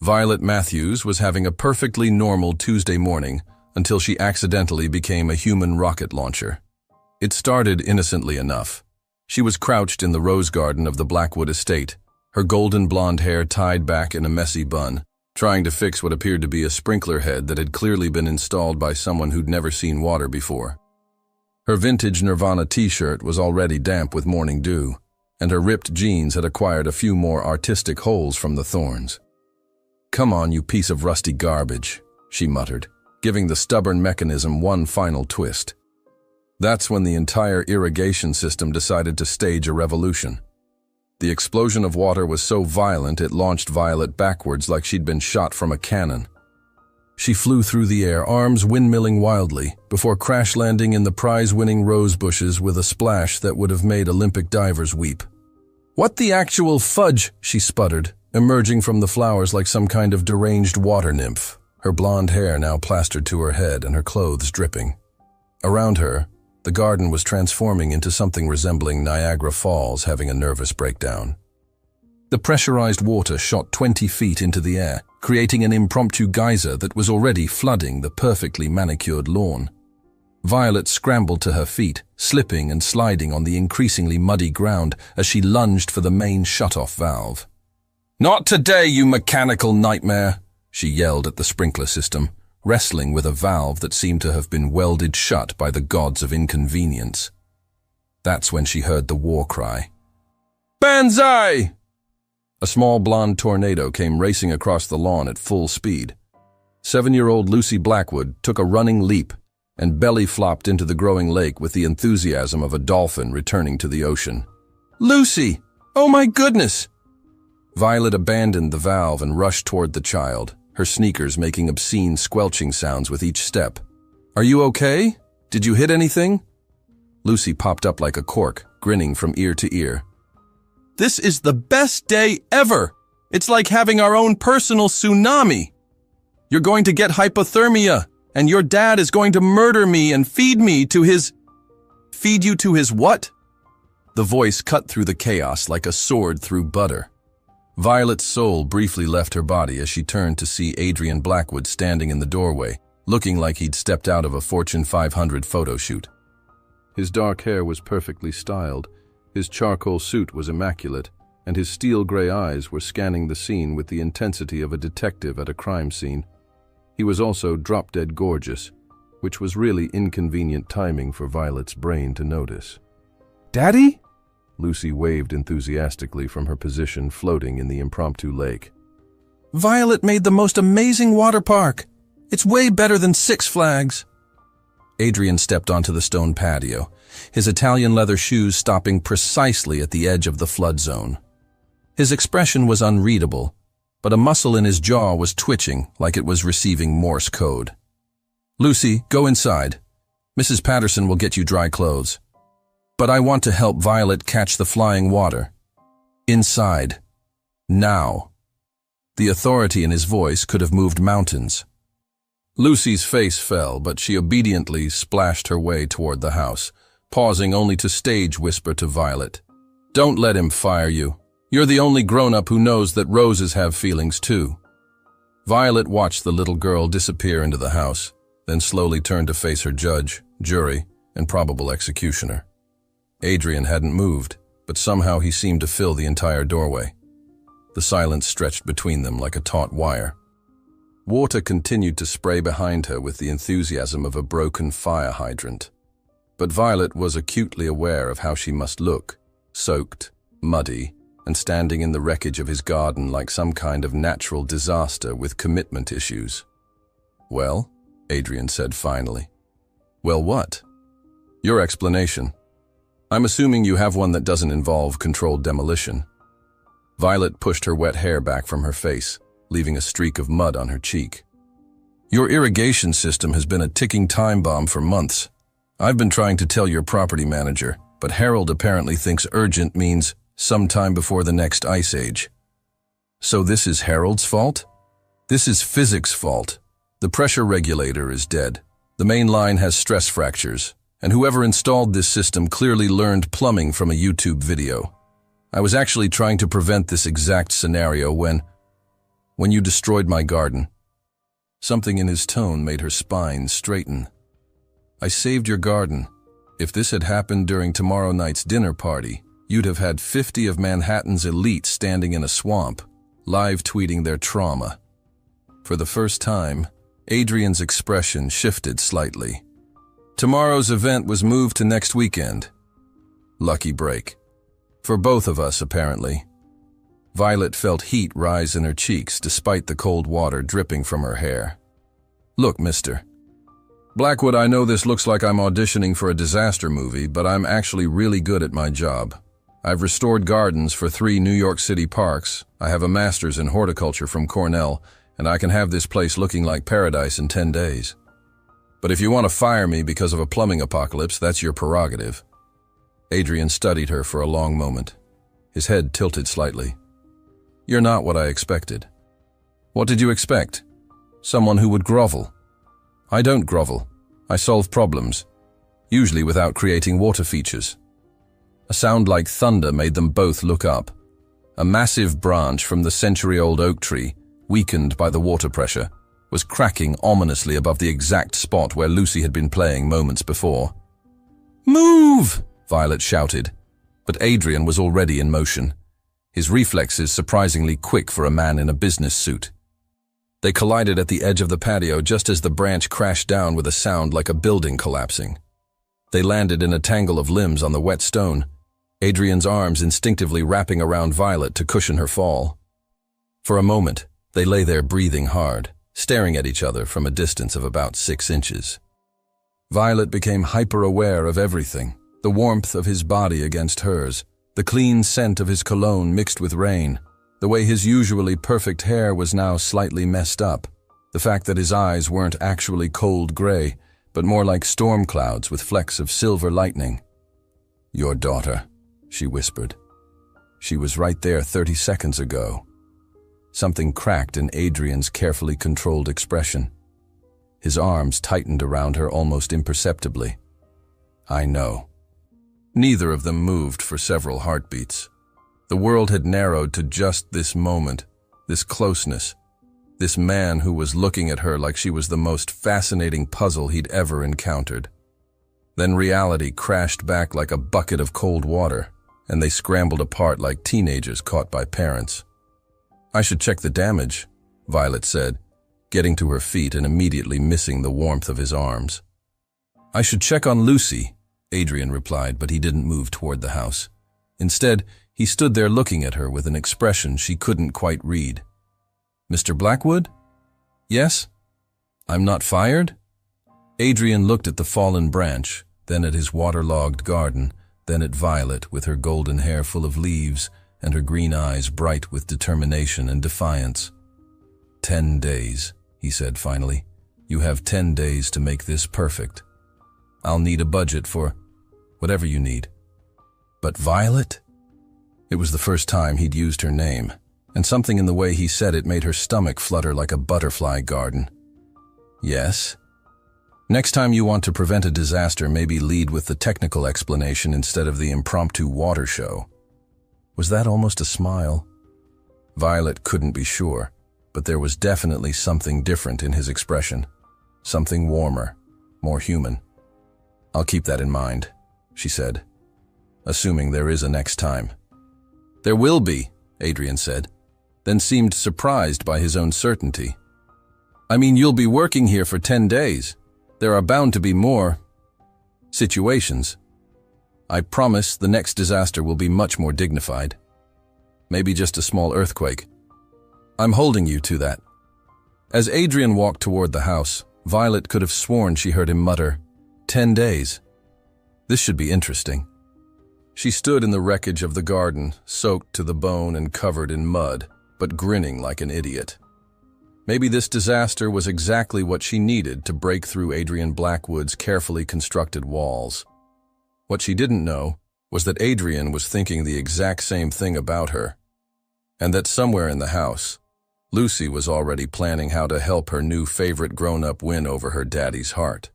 Violet Matthews was having a perfectly normal Tuesday morning until she accidentally became a human rocket launcher. It started innocently enough. She was crouched in the rose garden of the Blackwood estate, her golden blonde hair tied back in a messy bun, trying to fix what appeared to be a sprinkler head that had clearly been installed by someone who'd never seen water before. Her vintage Nirvana t-shirt was already damp with morning dew, and her ripped jeans had acquired a few more artistic holes from the thorns. "Come on, you piece of rusty garbage," she muttered, giving the stubborn mechanism one final twist. That's when the entire irrigation system decided to stage a revolution. The explosion of water was so violent it launched Violet backwards like she'd been shot from a cannon. She flew through the air, arms windmilling wildly, before crash-landing in the prize-winning rose bushes with a splash that would have made Olympic divers weep. "What the actual fudge?" she sputtered, emerging from the flowers like some kind of deranged water nymph, her blonde hair now plastered to her head and her clothes dripping. Around her, the garden was transforming into something resembling Niagara Falls having a nervous breakdown. The pressurized water shot 20 feet into the air, creating an impromptu geyser that was already flooding the perfectly manicured lawn. Violet scrambled to her feet, slipping and sliding on the increasingly muddy ground as she lunged for the main shutoff valve. "Not today, you mechanical nightmare!" she yelled at the sprinkler system, wrestling with a valve that seemed to have been welded shut by the gods of inconvenience. That's when she heard the war cry. "Banzai!" A small blonde tornado came racing across the lawn at full speed. 7-year-old Lucy Blackwood took a running leap and belly flopped into the growing lake with the enthusiasm of a dolphin returning to the ocean. "Lucy! Oh my goodness!" Violet abandoned the valve and rushed toward the child, her sneakers making obscene squelching sounds with each step. "Are you okay? Did you hit anything?" Lucy popped up like a cork, grinning from ear to ear. "This is the best day ever! It's like having our own personal tsunami! You're going to get hypothermia, and your dad is going to murder me and feed me to his..." "Feed you to his what?" The voice cut through the chaos like a sword through butter. Violet's soul briefly left her body as she turned to see Adrian Blackwood standing in the doorway, looking like he'd stepped out of a Fortune 500 photo shoot. His dark hair was perfectly styled, his charcoal suit was immaculate, and his steel-gray eyes were scanning the scene with the intensity of a detective at a crime scene. He was also drop-dead gorgeous, which was really inconvenient timing for Violet's brain to notice. "Daddy?" Lucy waved enthusiastically from her position floating in the impromptu lake. "Violet made the most amazing water park. It's way better than Six Flags." Adrian stepped onto the stone patio, his Italian leather shoes stopping precisely at the edge of the flood zone. His expression was unreadable, but a muscle in his jaw was twitching like it was receiving Morse code. "Lucy, go inside. Mrs. Patterson will get you dry clothes. But I want to help Violet catch the flying water. Inside. Now." The authority in his voice could have moved mountains. Lucy's face fell, but she obediently splashed her way toward the house, pausing only to stage whisper to Violet, "Don't let him fire you. You're the only grown-up who knows that roses have feelings too." Violet watched the little girl disappear into the house, then slowly turned to face her judge, jury, and probable executioner. Adrian hadn't moved, but somehow he seemed to fill the entire doorway. The silence stretched between them like a taut wire. Water continued to spray behind her with the enthusiasm of a broken fire hydrant. But Violet was acutely aware of how she must look, soaked, muddy, and standing in the wreckage of his garden like some kind of natural disaster with commitment issues. "Well," Adrian said finally. "Well, what?" "Your explanation. I'm assuming you have one that doesn't involve controlled demolition." Violet pushed her wet hair back from her face, leaving a streak of mud on her cheek. "Your irrigation system has been a ticking time bomb for months. I've been trying to tell your property manager, but Harold apparently thinks urgent means sometime before the next ice age." "So this is Harold's fault?" "This is physics' fault. The pressure regulator is dead. The main line has stress fractures, and whoever installed this system clearly learned plumbing from a YouTube video. I was actually trying to prevent this exact scenario when..." When you destroyed my garden. Something in his tone made her spine straighten. I saved your garden. If this had happened during tomorrow night's dinner party, you'd have had 50 of Manhattan's elite standing in a swamp, live tweeting their trauma. For the first time, Adrian's expression shifted slightly. Tomorrow's event was moved to next weekend. Lucky break. For both of us, apparently. Violet felt heat rise in her cheeks despite the cold water dripping from her hair. Look, mister. Blackwood, I know this looks like I'm auditioning for a disaster movie, but I'm actually really good at my job. I've restored gardens for 3 New York City parks, I have a master's in horticulture from Cornell, and I can have this place looking like paradise in 10 days. But if you want to fire me because of a plumbing apocalypse, that's your prerogative. Adrian studied her for a long moment. His head tilted slightly. You're not what I expected. What did you expect? Someone who would grovel. I don't grovel. I solve problems, usually without creating water features. A sound like thunder made them both look up. A massive branch from the century-old oak tree, weakened by the water pressure, was cracking ominously above the exact spot where Lucy had been playing moments before. Move! Violet shouted, but Adrian was already in motion, his reflexes surprisingly quick for a man in a business suit. They collided at the edge of the patio just as the branch crashed down with a sound like a building collapsing. They landed in a tangle of limbs on the wet stone, Adrian's arms instinctively wrapping around Violet to cushion her fall. For a moment, they lay there breathing hard, staring at each other from a distance of about 6 inches. Violet became hyper-aware of everything, the warmth of his body against hers, the clean scent of his cologne mixed with rain, the way his usually perfect hair was now slightly messed up, the fact that his eyes weren't actually cold gray, but more like storm clouds with flecks of silver lightning. Your daughter, she whispered. She was right there 30 seconds ago. Something cracked in Adrian's carefully controlled expression. His arms tightened around her almost imperceptibly. I know. Neither of them moved for several heartbeats. The world had narrowed to just this moment, this closeness, this man who was looking at her like she was the most fascinating puzzle he'd ever encountered. Then reality crashed back like a bucket of cold water, and they scrambled apart like teenagers caught by parents. I should check the damage, Violet said, getting to her feet and immediately missing the warmth of his arms. I should check on Lucy, Adrian replied, but he didn't move toward the house. Instead, he stood there looking at her with an expression she couldn't quite read. Mr. Blackwood? Yes? I'm not fired? Adrian looked at the fallen branch, then at his waterlogged garden, then at Violet with her golden hair full of leaves and her green eyes bright with determination and defiance. 10 days, he said finally. You have 10 days to make this perfect. I'll need a budget for whatever you need. But Violet? It was the first time he'd used her name, and something in the way he said it made her stomach flutter like a butterfly garden. Yes? Next time you want to prevent a disaster, maybe lead with the technical explanation instead of the impromptu water show. Was that almost a smile? Violet couldn't be sure, but there was definitely something different in his expression. Something warmer, more human. I'll keep that in mind, she said, assuming there is a next time. There will be, Adrian said, then seemed surprised by his own certainty. I mean, you'll be working here for 10 days. There are bound to be more situations. I promise the next disaster will be much more dignified. Maybe just a small earthquake. I'm holding you to that. As Adrian walked toward the house, Violet could have sworn she heard him mutter, 10 days. This should be interesting. She stood in the wreckage of the garden, soaked to the bone and covered in mud, but grinning like an idiot. Maybe this disaster was exactly what she needed to break through Adrian Blackwood's carefully constructed walls. What she didn't know was that Adrian was thinking the exact same thing about her, and that somewhere in the house, Lucy was already planning how to help her new favorite grown-up win over her daddy's heart.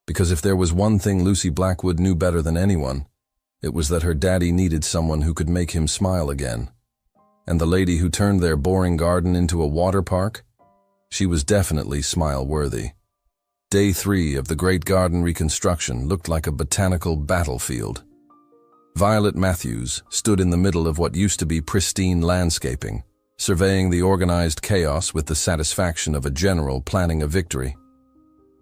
Because if there was one thing Lucy Blackwood knew better than anyone, it was that her daddy needed someone who could make him smile again. And the lady who turned their boring garden into a water park? She was definitely smile-worthy. Day 3 of the Great Garden reconstruction looked like a botanical battlefield. Violet Matthews stood in the middle of what used to be pristine landscaping, surveying the organized chaos with the satisfaction of a general planning a victory.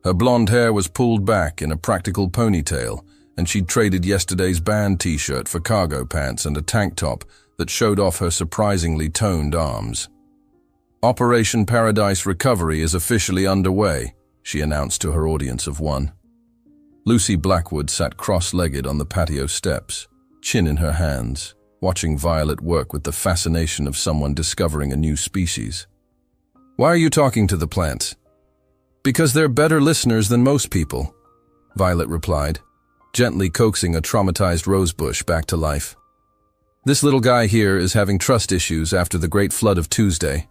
Her blonde hair was pulled back in a practical ponytail, and she'd traded yesterday's band t-shirt for cargo pants and a tank top that showed off her surprisingly toned arms. "Operation Paradise Recovery is officially underway," she announced to her audience of one. Lucy Blackwood sat cross-legged on the patio steps, chin in her hands, watching Violet work with the fascination of someone discovering a new species. "Why are you talking to the plants?" "Because they're better listeners than most people," Violet replied, gently coaxing a traumatized rosebush back to life. "This little guy here is having trust issues after the great flood of Tuesday.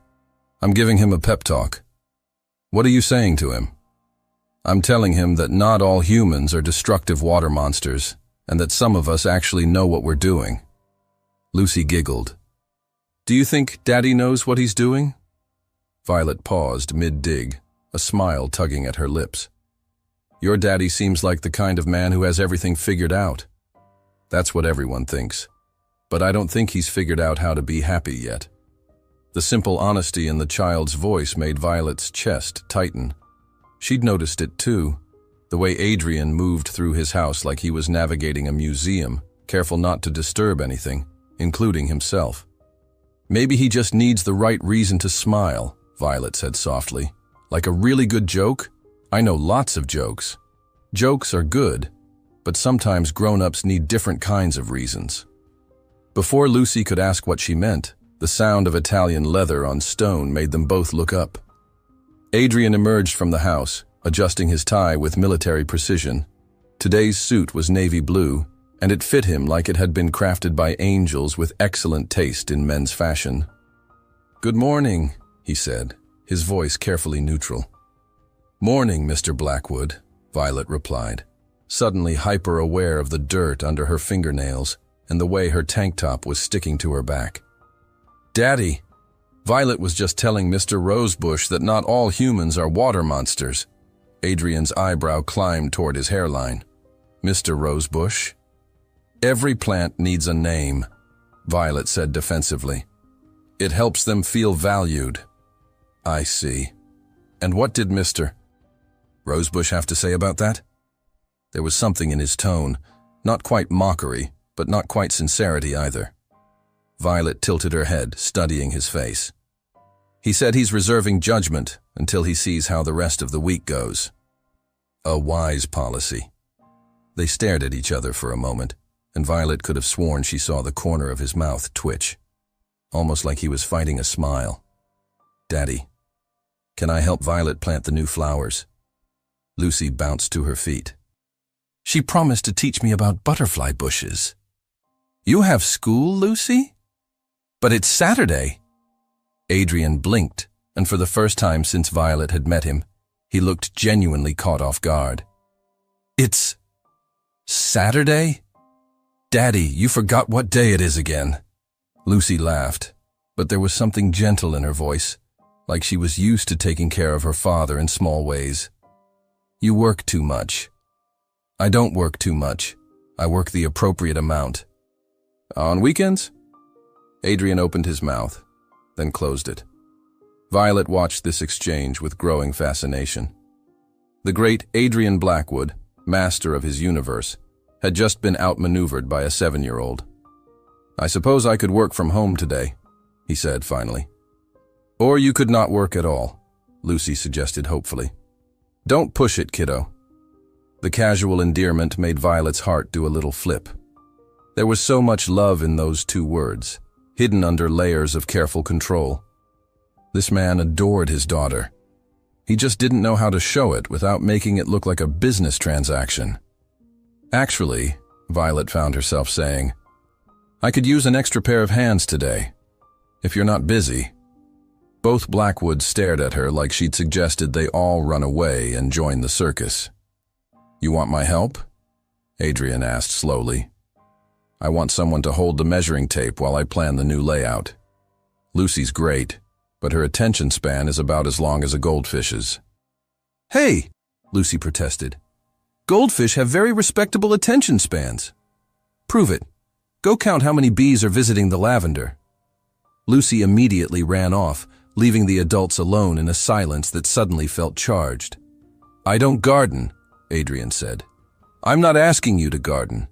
I'm giving him a pep talk." "What are you saying to him?" "I'm telling him that not all humans are destructive water monsters, and that some of us actually know what we're doing." Lucy giggled. "Do you think Daddy knows what he's doing?" Violet paused mid-dig, a smile tugging at her lips. "Your daddy seems like the kind of man who has everything figured out." "That's what everyone thinks. But I don't think he's figured out how to be happy yet." The simple honesty in the child's voice made Violet's chest tighten. She'd noticed it too, the way Adrian moved through his house like he was navigating a museum, careful not to disturb anything, including himself. "Maybe he just needs the right reason to smile," Violet said softly. "Like a really good joke? I know lots of jokes. Jokes are good, but sometimes grown-ups need different kinds of reasons." Before Lucy could ask what she meant, the sound of Italian leather on stone made them both look up. Adrian emerged from the house, adjusting his tie with military precision. Today's suit was navy blue, and it fit him like it had been crafted by angels with excellent taste in men's fashion. "Good morning," he said, his voice carefully neutral. "Morning, Mr. Blackwood," Violet replied, suddenly hyper-aware of the dirt under her fingernails and the way her tank top was sticking to her back. "Daddy, Violet was just telling Mr. Rosebush that not all humans are water monsters." Adrian's eyebrow climbed toward his hairline. "Mr. Rosebush?" "Every plant needs a name," Violet said defensively. "It helps them feel valued." "I see. And what did Mr. Rosebush have to say about that?" There was something in his tone, not quite mockery, but not quite sincerity either. Violet tilted her head, studying his face. "He said he's reserving judgment until he sees how the rest of the week goes." A wise policy. They stared at each other for a moment, and Violet could have sworn she saw the corner of his mouth twitch, almost like he was fighting a smile. "Daddy, can I help Violet plant the new flowers?" Lucy bounced to her feet. "She promised to teach me about butterfly bushes." "You have school, Lucy?" "But it's Saturday." Adrian blinked, and for the first time since Violet had met him, he looked genuinely caught off guard. "It's Saturday? Daddy, you forgot what day it is again." Lucy laughed, but there was something gentle in her voice, like she was used to taking care of her father in small ways. "You work too much." "I don't work too much. I work the appropriate amount." "On weekends?" Adrian opened his mouth, then closed it. Violet watched this exchange with growing fascination. The great Adrian Blackwood, master of his universe, had just been outmaneuvered by a 7-year-old. "I suppose I could work from home today," he said finally. "Or you could not work at all," Lucy suggested hopefully. "Don't push it, kiddo." The casual endearment made Violet's heart do a little flip. There was so much love in those two words, hidden under layers of careful control. This man adored his daughter. He just didn't know how to show it without making it look like a business transaction. "Actually," Violet found herself saying, "I could use an extra pair of hands today, if you're not busy." Both Blackwoods stared at her like she'd suggested they all run away and join the circus. "You want my help?" Adrian asked slowly. "I want someone to hold the measuring tape while I plan the new layout." Lucy's great, but her attention span is about as long as a goldfish's. Hey, Lucy protested. Goldfish have very respectable attention spans. Prove it. Go count how many bees are visiting the lavender. Lucy immediately ran off, leaving the adults alone in a silence that suddenly felt charged. I don't garden, Adrian said. I'm not asking you to garden.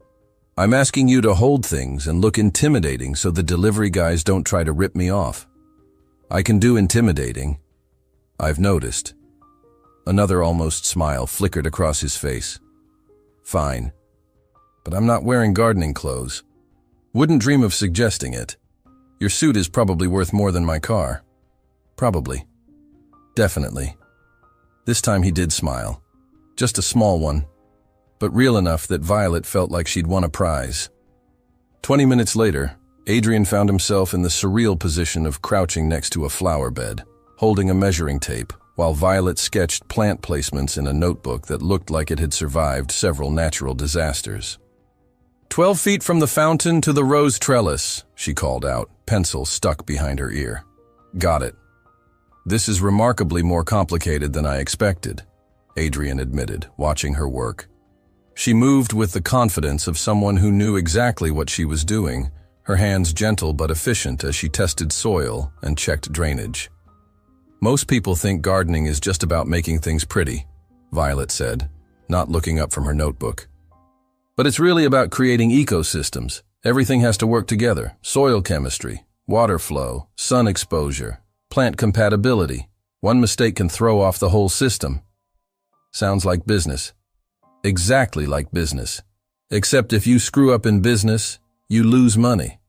I'm asking you to hold things and look intimidating so the delivery guys don't try to rip me off. I can do intimidating. I've noticed. Another almost smile flickered across his face. Fine. But I'm not wearing gardening clothes. Wouldn't dream of suggesting it. Your suit is probably worth more than my car. Probably. Definitely. This time he did smile. Just a small one, but real enough that Violet felt like she'd won a prize. 20 minutes later, Adrian found himself in the surreal position of crouching next to a flower bed, holding a measuring tape, while Violet sketched plant placements in a notebook that looked like it had survived several natural disasters. 12 feet from the fountain to the rose trellis, she called out, pencil stuck behind her ear. Got it. This is remarkably more complicated than I expected, Adrian admitted, watching her work. She moved with the confidence of someone who knew exactly what she was doing, her hands gentle but efficient as she tested soil and checked drainage. Most people think gardening is just about making things pretty, Violet said, not looking up from her notebook. But it's really about creating ecosystems. Everything has to work together. Soil chemistry, water flow, sun exposure, plant compatibility. One mistake can throw off the whole system. Sounds like business. Exactly like business. Except if you screw up in business, you lose money.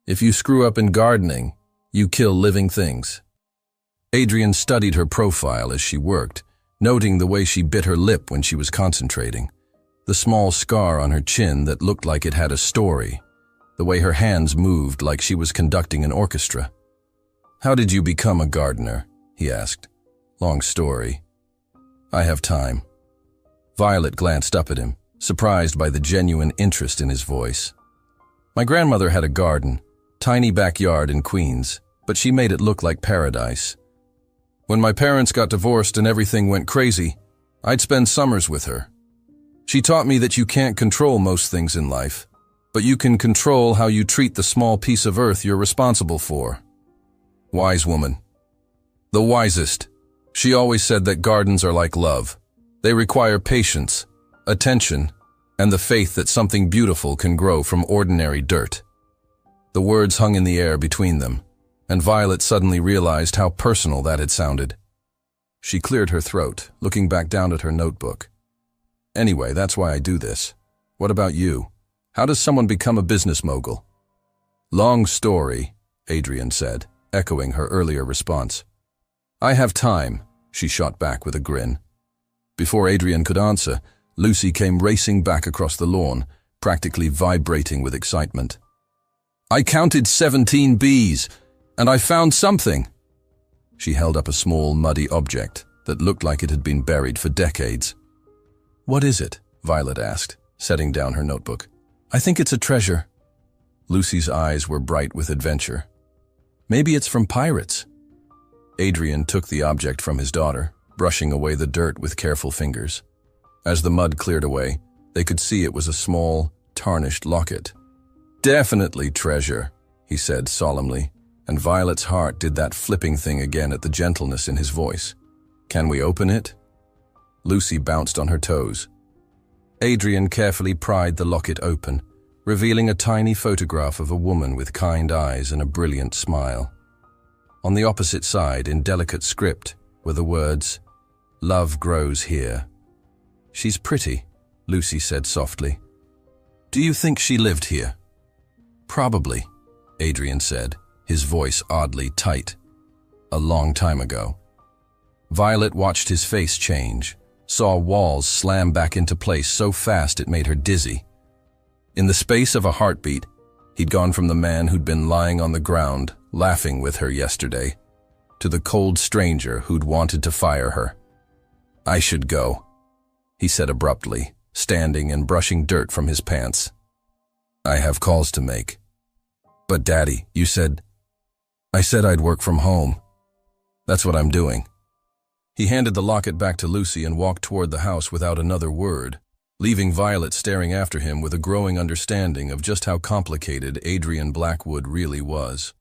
If you screw up in gardening, you kill living things. Adrian studied her profile as she worked, noting the way she bit her lip when she was concentrating. The small scar on her chin that looked like it had a story. The way her hands moved like she was conducting an orchestra. How did you become a gardener? He asked. Long story. I have time. Violet glanced up at him, surprised by the genuine interest in his voice. My grandmother had a garden, tiny backyard in Queens, but she made it look like paradise. When my parents got divorced and everything went crazy, I'd spend summers with her. She taught me that you can't control most things in life, but you can control how you treat the small piece of earth you're responsible for. Wise woman. The wisest. She always said that gardens are like love. They require patience, attention, and the faith that something beautiful can grow from ordinary dirt. The words hung in the air between them, and Violet suddenly realized how personal that had sounded. She cleared her throat, looking back down at her notebook. Anyway, that's why I do this. What about you? How does someone become a business mogul? Long story, Adrian said, echoing her earlier response. I have time, she shot back with a grin. Before Adrian could answer, Lucy came racing back across the lawn, practically vibrating with excitement. I counted 17 bees, and I found something. She held up a small, muddy object that looked like it had been buried for decades. What is it? Violet asked, setting down her notebook. I think it's a treasure. Lucy's eyes were bright with adventure. Maybe it's from pirates. Adrian took the object from his daughter, brushing away the dirt with careful fingers. As the mud cleared away, they could see it was a small, tarnished locket. Definitely treasure, he said solemnly, and Violet's heart did that flipping thing again at the gentleness in his voice. Can we open it? Lucy bounced on her toes. Adrian carefully pried the locket open, revealing a tiny photograph of a woman with kind eyes and a brilliant smile. On the opposite side, in delicate script, were the words, "Love grows here." She's pretty, Lucy said softly. Do you think she lived here? Probably, Adrian said, his voice oddly tight. A long time ago. Violet watched his face change, saw walls slam back into place so fast it made her dizzy. In the space of a heartbeat, he'd gone from the man who'd been lying on the ground, laughing with her yesterday, to the cold stranger who'd wanted to fire her. I should go, he said abruptly, standing and brushing dirt from his pants. I have calls to make. But Daddy, you said... I said I'd work from home. That's what I'm doing. He handed the locket back to Lucy and walked toward the house without another word, leaving Violet staring after him with a growing understanding of just how complicated Adrian Blackwood really was.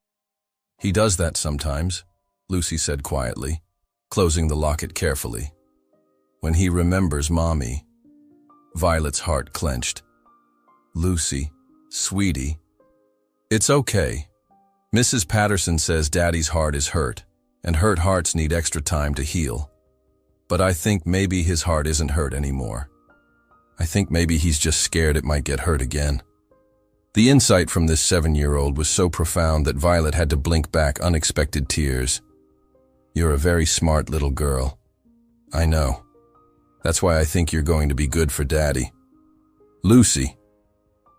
He does that sometimes, Lucy said quietly, closing the locket carefully. When he remembers Mommy. Violet's heart clenched. Lucy, sweetie. It's okay. Mrs. Patterson says Daddy's heart is hurt, and hurt hearts need extra time to heal. But I think maybe his heart isn't hurt anymore. I think maybe he's just scared it might get hurt again. The insight from this 7-year-old was so profound that Violet had to blink back unexpected tears. You're a very smart little girl. I know. That's why I think you're going to be good for Daddy. Lucy.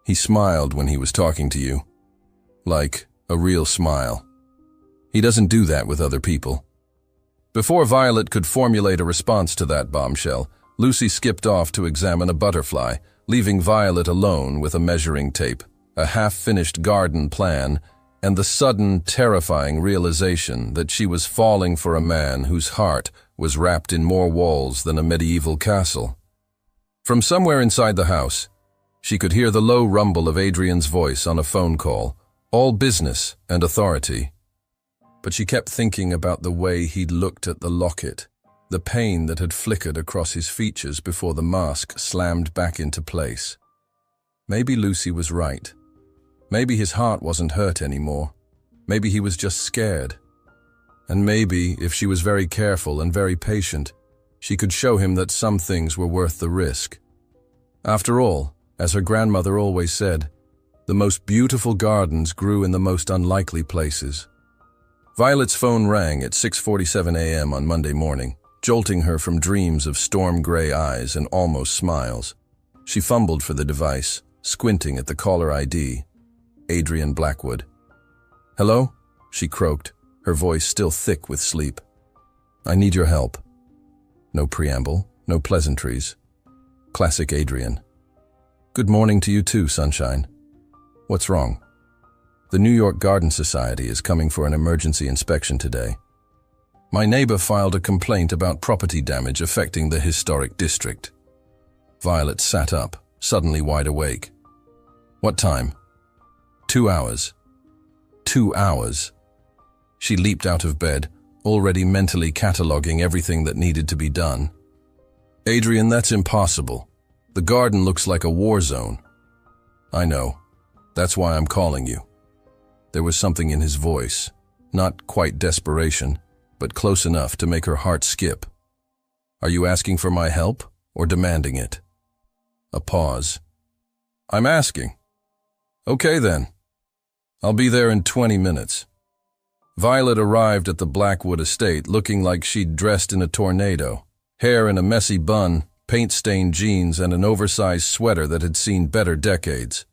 He smiled when he was talking to you. Like a real smile. He doesn't do that with other people. Before Violet could formulate a response to that bombshell, Lucy skipped off to examine a butterfly, leaving Violet alone with a measuring tape, a half-finished garden plan, and the sudden, terrifying realization that she was falling for a man whose heart was wrapped in more walls than a medieval castle. From somewhere inside the house, she could hear the low rumble of Adrian's voice on a phone call, all business and authority. But she kept thinking about the way he'd looked at the locket, the pain that had flickered across his features before the mask slammed back into place. Maybe Lucy was right. Maybe his heart wasn't hurt anymore. Maybe he was just scared. And maybe, if she was very careful and very patient, she could show him that some things were worth the risk. After all, as her grandmother always said, the most beautiful gardens grew in the most unlikely places. Violet's phone rang at 6:47 a.m. on Monday morning, jolting her from dreams of storm-gray eyes and almost smiles. She fumbled for the device, squinting at the caller ID. Adrian Blackwood. Hello? She croaked, her voice still thick with sleep. I need your help. No preamble, no pleasantries. Classic Adrian. Good morning to you too, sunshine. What's wrong? The New York Garden Society is coming for an emergency inspection today. My neighbor filed a complaint about property damage affecting the historic district. Violet sat up, suddenly wide awake. What time? 2 hours. 2 hours. She leaped out of bed, already mentally cataloging everything that needed to be done. Adrian, that's impossible. The garden looks like a war zone. I know. That's why I'm calling you. There was something in his voice, not quite desperation, but close enough to make her heart skip. Are you asking for my help or demanding it? A pause. I'm asking. Okay then. I'll be there in 20 minutes. Violet arrived at the Blackwood estate looking like she'd dressed in a tornado, hair in a messy bun, paint-stained jeans, and an oversized sweater that had seen better decades.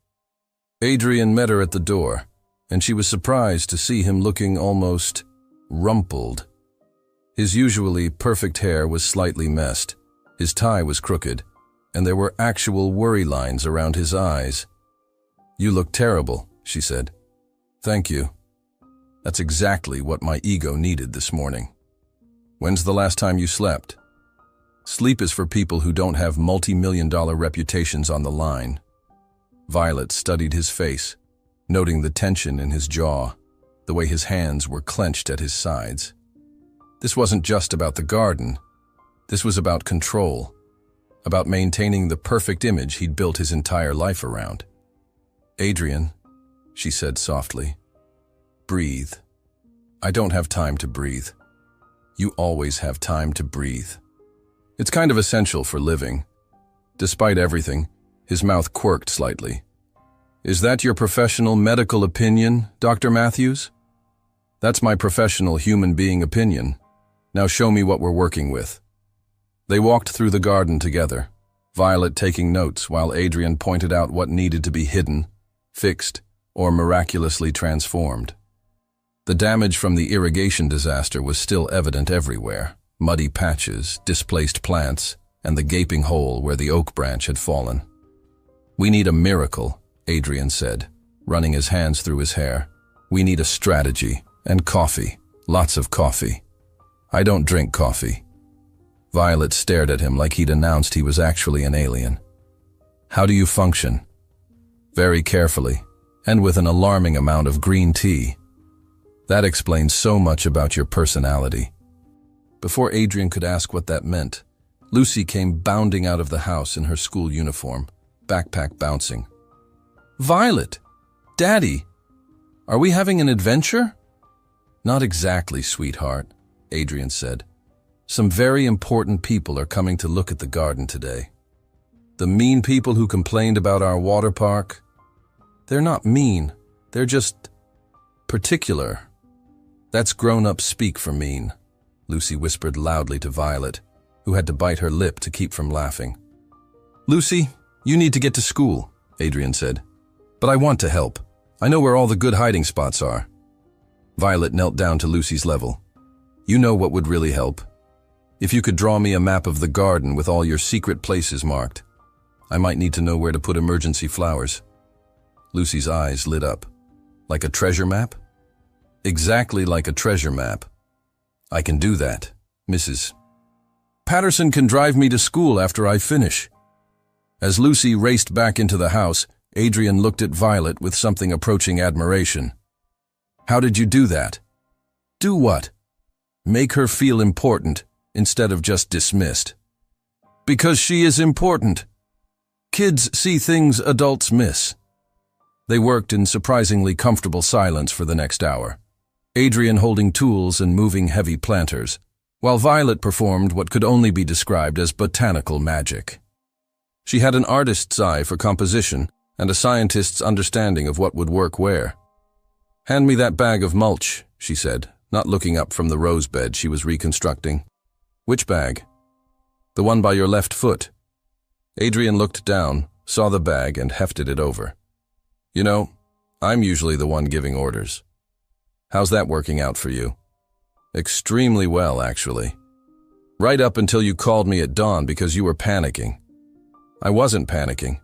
Adrian met her at the door, and she was surprised to see him looking almost rumpled. His usually perfect hair was slightly messed, his tie was crooked, and there were actual worry lines around his eyes. You look terrible, she said. Thank you. That's exactly what my ego needed this morning. When's the last time you slept? Sleep is for people who don't have multi-million-dollar reputations on the line. Violet studied his face, noting the tension in his jaw, the way his hands were clenched at his sides. This wasn't just about the garden. This was about control, about maintaining the perfect image he'd built his entire life around. Adrian, she said softly, breathe. I don't have time to breathe. You always have time to breathe. It's kind of essential for living. Despite everything, his mouth quirked slightly. Is that your professional medical opinion, Dr. Matthews? That's my professional human being opinion. Now show me what we're working with. They walked through the garden together, Violet taking notes while Adrian pointed out what needed to be hidden, fixed, or miraculously transformed. The damage from the irrigation disaster was still evident everywhere. Muddy patches, displaced plants, and the gaping hole where the oak branch had fallen. We need a miracle, Adrian said, running his hands through his hair. We need a strategy, And coffee. Lots of coffee. I don't drink coffee. Violet stared at him like he'd announced he was actually an alien. How do you function? Very carefully, and with an alarming amount of green tea. That explains so much about your personality. Before Adrian could ask what that meant, Lucy came bounding out of the house in her school uniform, backpack bouncing. Violet! Daddy! Are we having an adventure? Not exactly, sweetheart, Adrian said. Some very important people are coming to look at the garden today. The mean people who complained about our water park? They're not mean, they're just particular. That's grown-up speak for mean, Lucy whispered loudly to Violet, who had to bite her lip to keep from laughing. Lucy, you need to get to school, Adrian said. But I want to help. I know where all the good hiding spots are. Violet knelt down to Lucy's level. You know what would really help? If you could draw me a map of the garden with all your secret places marked. I might need to know where to put emergency flowers. Lucy's eyes lit up. Like a treasure map? Exactly like a treasure map. I can do that, Mrs. Patterson can drive me to school after I finish. As Lucy raced back into the house, Adrian looked at Violet with something approaching admiration. How did you do that? Do what? Make her feel important instead of just dismissed. Because she is important. Kids see things adults miss. They worked in surprisingly comfortable silence for the next hour, Adrian holding tools and moving heavy planters, while Violet performed what could only be described as botanical magic. She had an artist's eye for composition and a scientist's understanding of what would work where. Hand me that bag of mulch, she said, not looking up from the rose bed she was reconstructing. Which bag? The one by your left foot. Adrian looked down, saw the bag, and hefted it over. You know, I'm usually the one giving orders. How's that working out for you? Extremely well, actually. Right up until you called me at dawn because you were panicking. I wasn't panicking.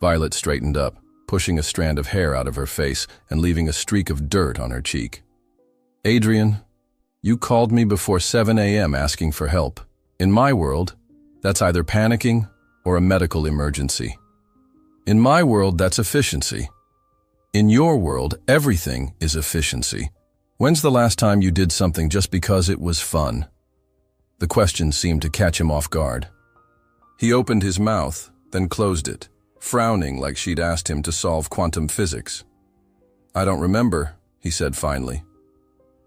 Violet straightened up, pushing a strand of hair out of her face and leaving a streak of dirt on her cheek. Adrian, you called me before 7 a.m. asking for help. In my world, that's either panicking or a medical emergency. In my world, that's efficiency. In your world, everything is efficiency. When's the last time you did something just because it was fun? The question seemed to catch him off guard. He opened his mouth, then closed it, frowning like she'd asked him to solve quantum physics. I don't remember, he said finally.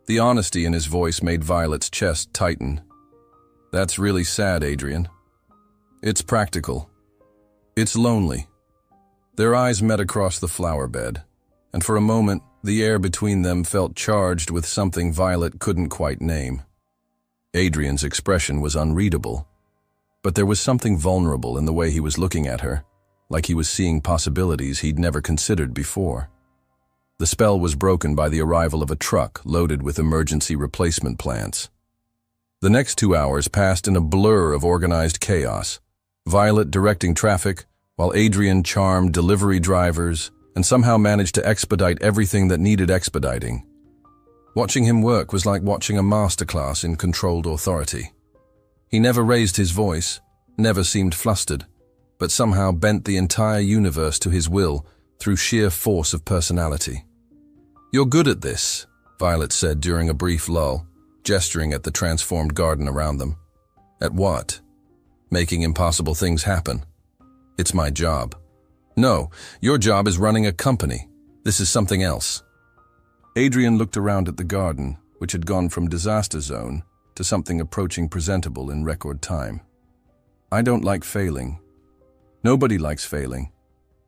The honesty in his voice made Violet's chest tighten. That's really sad, Adrian. It's practical. It's lonely. Their eyes met across the flower bed, and for a moment, the air between them felt charged with something Violet couldn't quite name. Adrian's expression was unreadable, but there was something vulnerable in the way he was looking at her, like he was seeing possibilities he'd never considered before. The spell was broken by the arrival of a truck loaded with emergency replacement plants. The next 2 hours passed in a blur of organized chaos, Violet directing traffic, while Adrian charmed delivery drivers and somehow managed to expedite everything that needed expediting. Watching him work was like watching a masterclass in controlled authority. He never raised his voice, never seemed flustered, but somehow bent the entire universe to his will through sheer force of personality. You're good at this, Violet said during a brief lull, gesturing at the transformed garden around them. At what? Making impossible things happen. It's my job. No, your job is running a company. This is something else. Adrian looked around at the garden, which had gone from disaster zone to something approaching presentable in record time. I don't like failing. Nobody likes failing,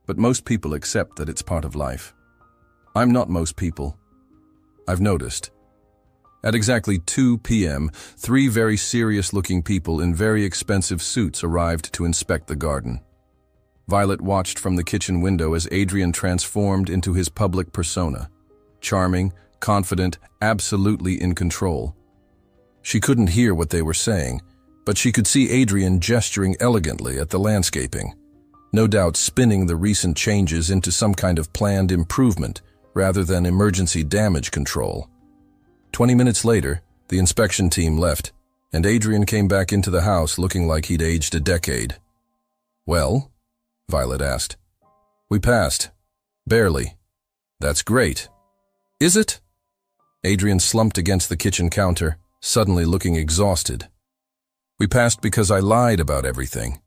but most people accept that it's part of life. I'm not most people. I've noticed. At exactly 2 p.m., 3 very serious-looking people in very expensive suits arrived to inspect the garden. Violet watched from the kitchen window as Adrian transformed into his public persona. Charming, confident, absolutely in control. She couldn't hear what they were saying, but she could see Adrian gesturing elegantly at the landscaping, no doubt spinning the recent changes into some kind of planned improvement rather than emergency damage control. 20 minutes later, the inspection team left, and Adrian came back into the house looking like he'd aged a decade. "Well?" Violet asked. "We passed. Barely." "That's great." "Is it?" Adrian slumped against the kitchen counter, suddenly looking exhausted. "We passed because I lied about everything.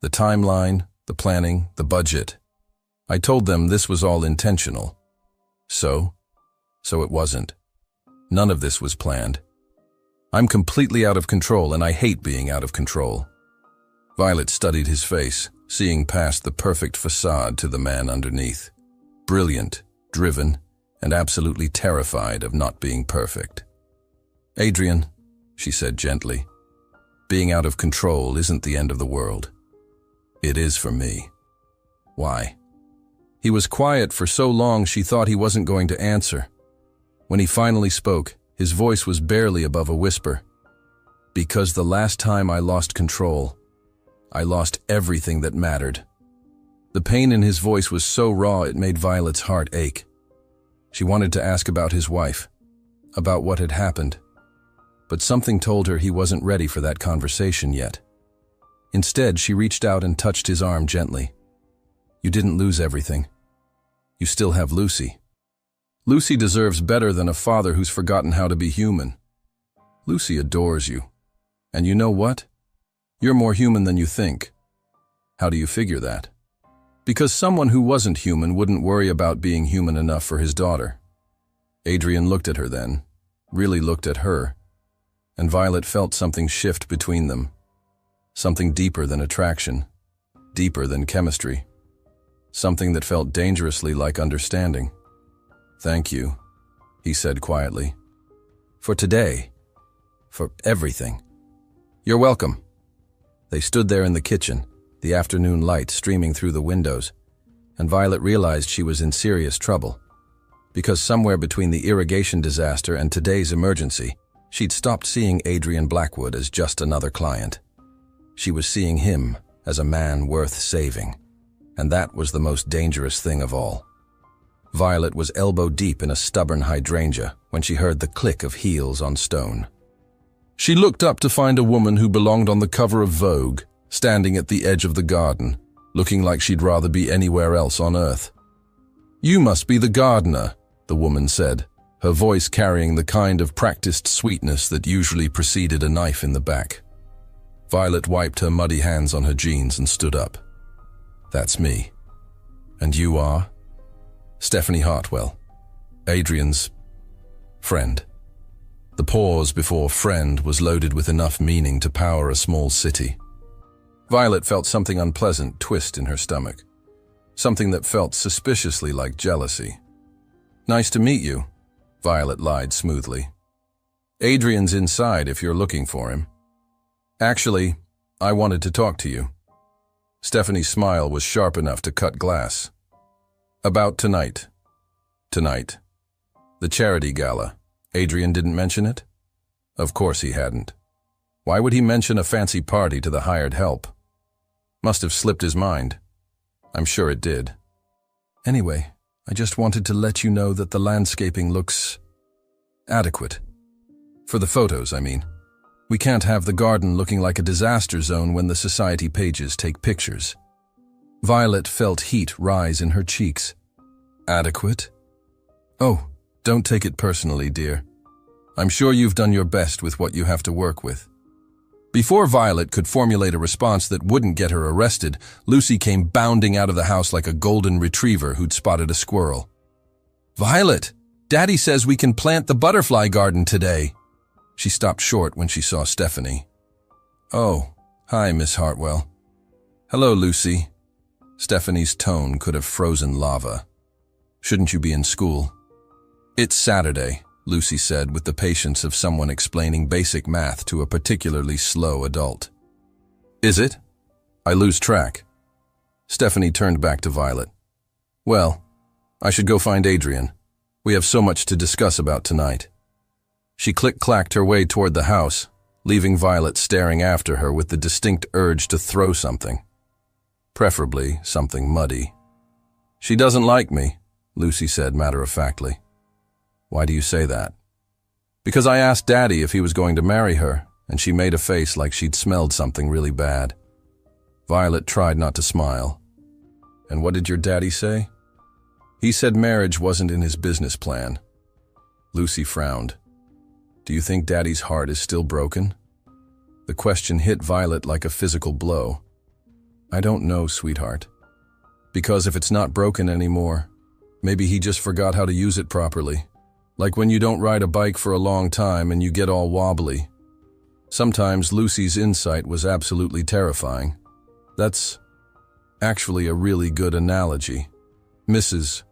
The timeline, the planning, the budget. I told them this was all intentional. So it wasn't. None of this was planned. I'm completely out of control, and I hate being out of control." Violet studied his face, seeing past the perfect facade to the man underneath. Brilliant, driven, and absolutely terrified of not being perfect. "Adrian," she said gently, "being out of control isn't the end of the world. It is for me." "Why?" He was quiet for so long she thought he wasn't going to answer. When he finally spoke, his voice was barely above a whisper. "Because the last time I lost control, I lost everything that mattered." The pain in his voice was so raw it made Violet's heart ache. She wanted to ask about his wife, about what had happened, but something told her he wasn't ready for that conversation yet. Instead, she reached out and touched his arm gently. "You didn't lose everything. You still have Lucy. Lucy deserves better than a father who's forgotten how to be human. Lucy adores you. And you know what? You're more human than you think." "How do you figure that?" "Because someone who wasn't human wouldn't worry about being human enough for his daughter." Adrian looked at her then, really looked at her, and Violet felt something shift between them. Something deeper than attraction, deeper than chemistry. Something that felt dangerously like understanding. "Thank you," he said quietly. "For today. For everything." "You're welcome." They stood there in the kitchen, the afternoon light streaming through the windows, and Violet realized she was in serious trouble. Because somewhere between the irrigation disaster and today's emergency, she'd stopped seeing Adrian Blackwood as just another client. She was seeing him as a man worth saving, and that was the most dangerous thing of all. Violet was elbow-deep in a stubborn hydrangea when she heard the click of heels on stone. She looked up to find a woman who belonged on the cover of Vogue, standing at the edge of the garden, looking like she'd rather be anywhere else on earth. "You must be the gardener," the woman said, her voice carrying the kind of practiced sweetness that usually preceded a knife in the back. Violet wiped her muddy hands on her jeans and stood up. "That's me. And you are?" "Stephanie Hartwell, Adrian's friend." The pause before friend was loaded with enough meaning to power a small city. Violet felt something unpleasant twist in her stomach, something that felt suspiciously like jealousy. "Nice to meet you," Violet lied smoothly. "Adrian's inside if you're looking for him. Actually, I wanted to talk to you." Stephanie's smile was sharp enough to cut glass. "About tonight." "Tonight. The charity gala. Adrian didn't mention it?" Of course he hadn't. Why would he mention a fancy party to the hired help? Must have slipped his mind. I'm sure it did. "Anyway, I just wanted to let you know that the landscaping looks adequate. For the photos, I mean. We can't have the garden looking like a disaster zone when the society pages take pictures." Violet felt heat rise in her cheeks. "Adequate? Oh, don't take it personally, dear. I'm sure you've done your best with what you have to work with." Before Violet could formulate a response that wouldn't get her arrested, Lucy came bounding out of the house like a golden retriever who'd spotted a squirrel. "Violet, Daddy says we can plant the butterfly garden today." She stopped short when she saw Stephanie. "Oh, hi, Miss Hartwell." "Hello, Lucy." Stephanie's tone could have frozen lava. "Shouldn't you be in school?" "It's Saturday," Lucy said with the patience of someone explaining basic math to a particularly slow adult. "Is it? I lose track." Stephanie turned back to Violet. "Well, I should go find Adrian. We have so much to discuss about tonight." She click-clacked her way toward the house, leaving Violet staring after her with the distinct urge to throw something. Preferably something muddy. "She doesn't like me," Lucy said matter-of-factly. "Why do you say that?" Because I asked Daddy if he was going to marry her, and she made a face like she'd smelled something really bad. Violet tried not to smile. And what did your daddy say? He said marriage wasn't in his business plan. Lucy frowned. Do you think Daddy's heart is still broken? The question hit Violet like a physical blow. I don't know, sweetheart. Because if it's not broken anymore, maybe he just forgot how to use it properly. Like when you don't ride a bike for a long time and you get all wobbly. Sometimes Lucy's insight was absolutely terrifying. That's actually a really good analogy. Mrs.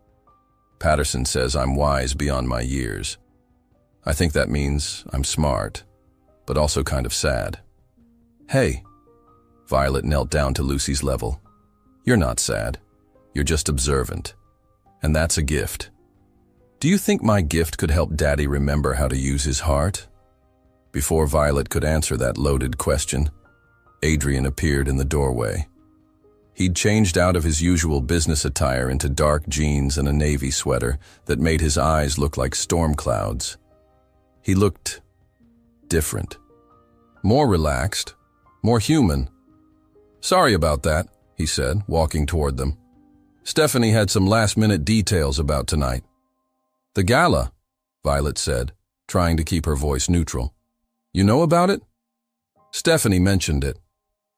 Patterson says I'm wise beyond my years. I think that means I'm smart, but also kind of sad. Hey, Violet knelt down to Lucy's level. You're not sad. You're just observant. And that's a gift. Do you think my gift could help Daddy remember how to use his heart? Before Violet could answer that loaded question, Adrian appeared in the doorway. He'd changed out of his usual business attire into dark jeans and a navy sweater that made his eyes look like storm clouds. He looked different. More relaxed, more human. Sorry about that, he said, walking toward them. Stephanie had some last-minute details about tonight. The gala, Violet said, trying to keep her voice neutral. You know about it? Stephanie mentioned it.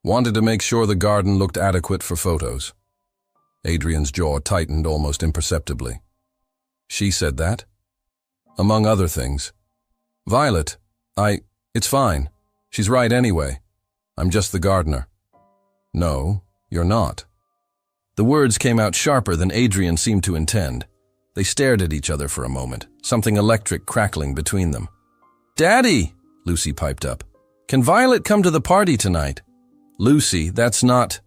Wanted to make sure the garden looked adequate for photos. Adrian's jaw tightened almost imperceptibly. She said that? Among other things. Violet, it's fine. She's right anyway. I'm just the gardener. No, you're not. The words came out sharper than Adrian seemed to intend. They stared at each other for a moment, something electric crackling between them. Daddy, Lucy piped up. Can Violet come to the party tonight? Lucy, that's not...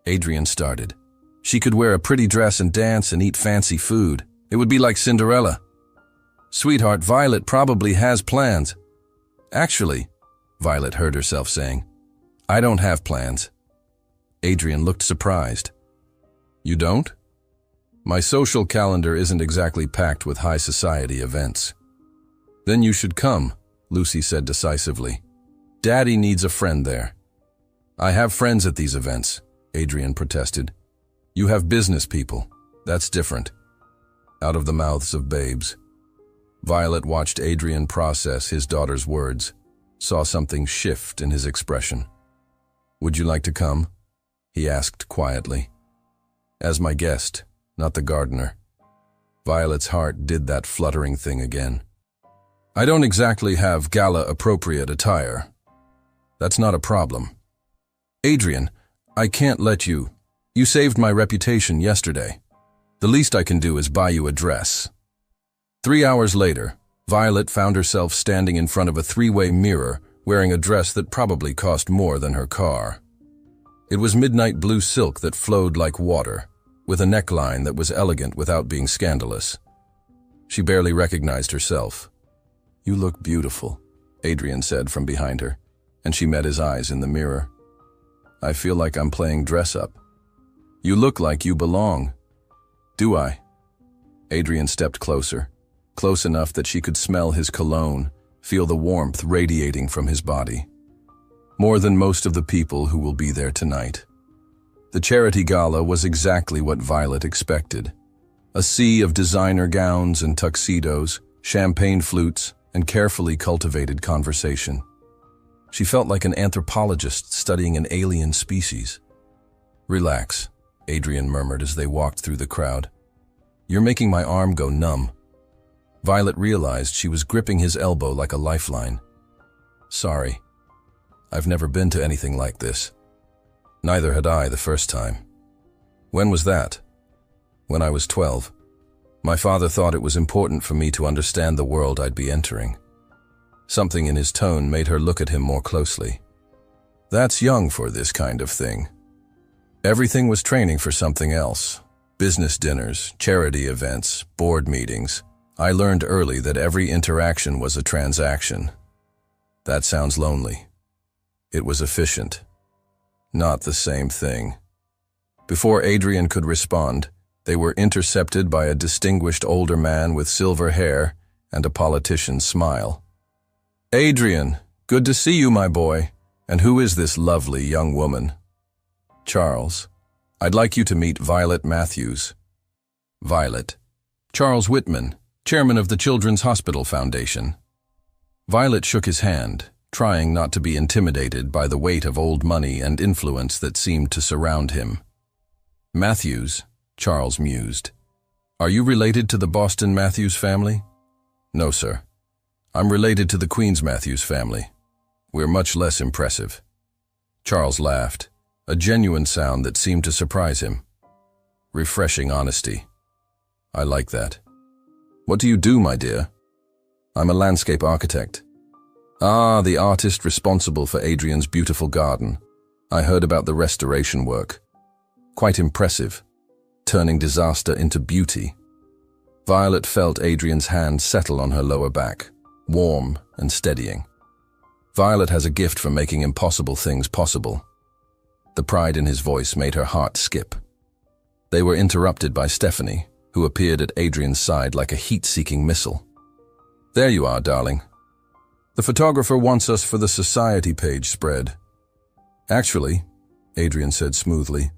Adrian started. She could wear a pretty dress and dance and eat fancy food. It would be like Cinderella. Sweetheart, Violet probably has plans. Actually, Violet heard herself saying, I don't have plans. Adrian looked surprised. You don't? My social calendar isn't exactly packed with high society events. Then you should come, Lucy said decisively. Daddy needs a friend there. I have friends at these events, Adrian protested. You have business people. That's different. Out of the mouths of babes. Violet watched Adrian process his daughter's words, saw something shift in his expression. Would you like to come? He asked quietly. As my guest, not the gardener. Violet's heart did that fluttering thing again. I don't exactly have gala-appropriate attire. That's not a problem. Adrian, I can't let you. You saved my reputation yesterday. The least I can do is buy you a dress. 3 hours later, Violet found herself standing in front of a three-way mirror, wearing a dress that probably cost more than her car. It was midnight blue silk that flowed like water, with a neckline that was elegant without being scandalous. She barely recognized herself. You look beautiful, Adrian said from behind her, and she met his eyes in the mirror. I feel like I'm playing dress-up. You look like you belong. Do I? Adrian stepped closer, close enough that she could smell his cologne, feel the warmth radiating from his body. More than most of the people who will be there tonight. The charity gala was exactly what Violet expected. A sea of designer gowns and tuxedos, champagne flutes, and carefully cultivated conversation. She felt like an anthropologist studying an alien species. Relax, Adrian murmured as they walked through the crowd. You're making my arm go numb. Violet realized she was gripping his elbow like a lifeline. Sorry. I've never been to anything like this. Neither had I the first time. When was that? When I was 12. My father thought it was important for me to understand the world I'd be entering. Something in his tone made her look at him more closely. That's young for this kind of thing. Everything was training for something else. Business dinners, charity events, board meetings. I learned early that every interaction was a transaction. That sounds lonely. It was efficient. Not the same thing. Before Adrian could respond, they were intercepted by a distinguished older man with silver hair and a politician's smile. Adrian, good to see you, my boy. And who is this lovely young woman? Charles, I'd like you to meet Violet Matthews. Violet. Charles Whitman, chairman of the Children's Hospital Foundation. Violet shook his hand, trying not to be intimidated by the weight of old money and influence that seemed to surround him. Matthews, Charles mused. Are you related to the Boston Matthews family? No, sir. I'm related to the Queens Matthews family. We're much less impressive. Charles laughed, a genuine sound that seemed to surprise him. Refreshing honesty. I like that. What do you do, my dear? I'm a landscape architect. Ah, the artist responsible for Adrian's beautiful garden. I heard about the restoration work. Quite impressive, turning disaster into beauty. Violet felt Adrian's hand settle on her lower back, warm and steadying. Violet has a gift for making impossible things possible. The pride in his voice made her heart skip. They were interrupted by Stephanie, who appeared at Adrian's side like a heat-seeking missile. There you are, darling. The photographer wants us for the society page spread. Actually, Adrian said smoothly,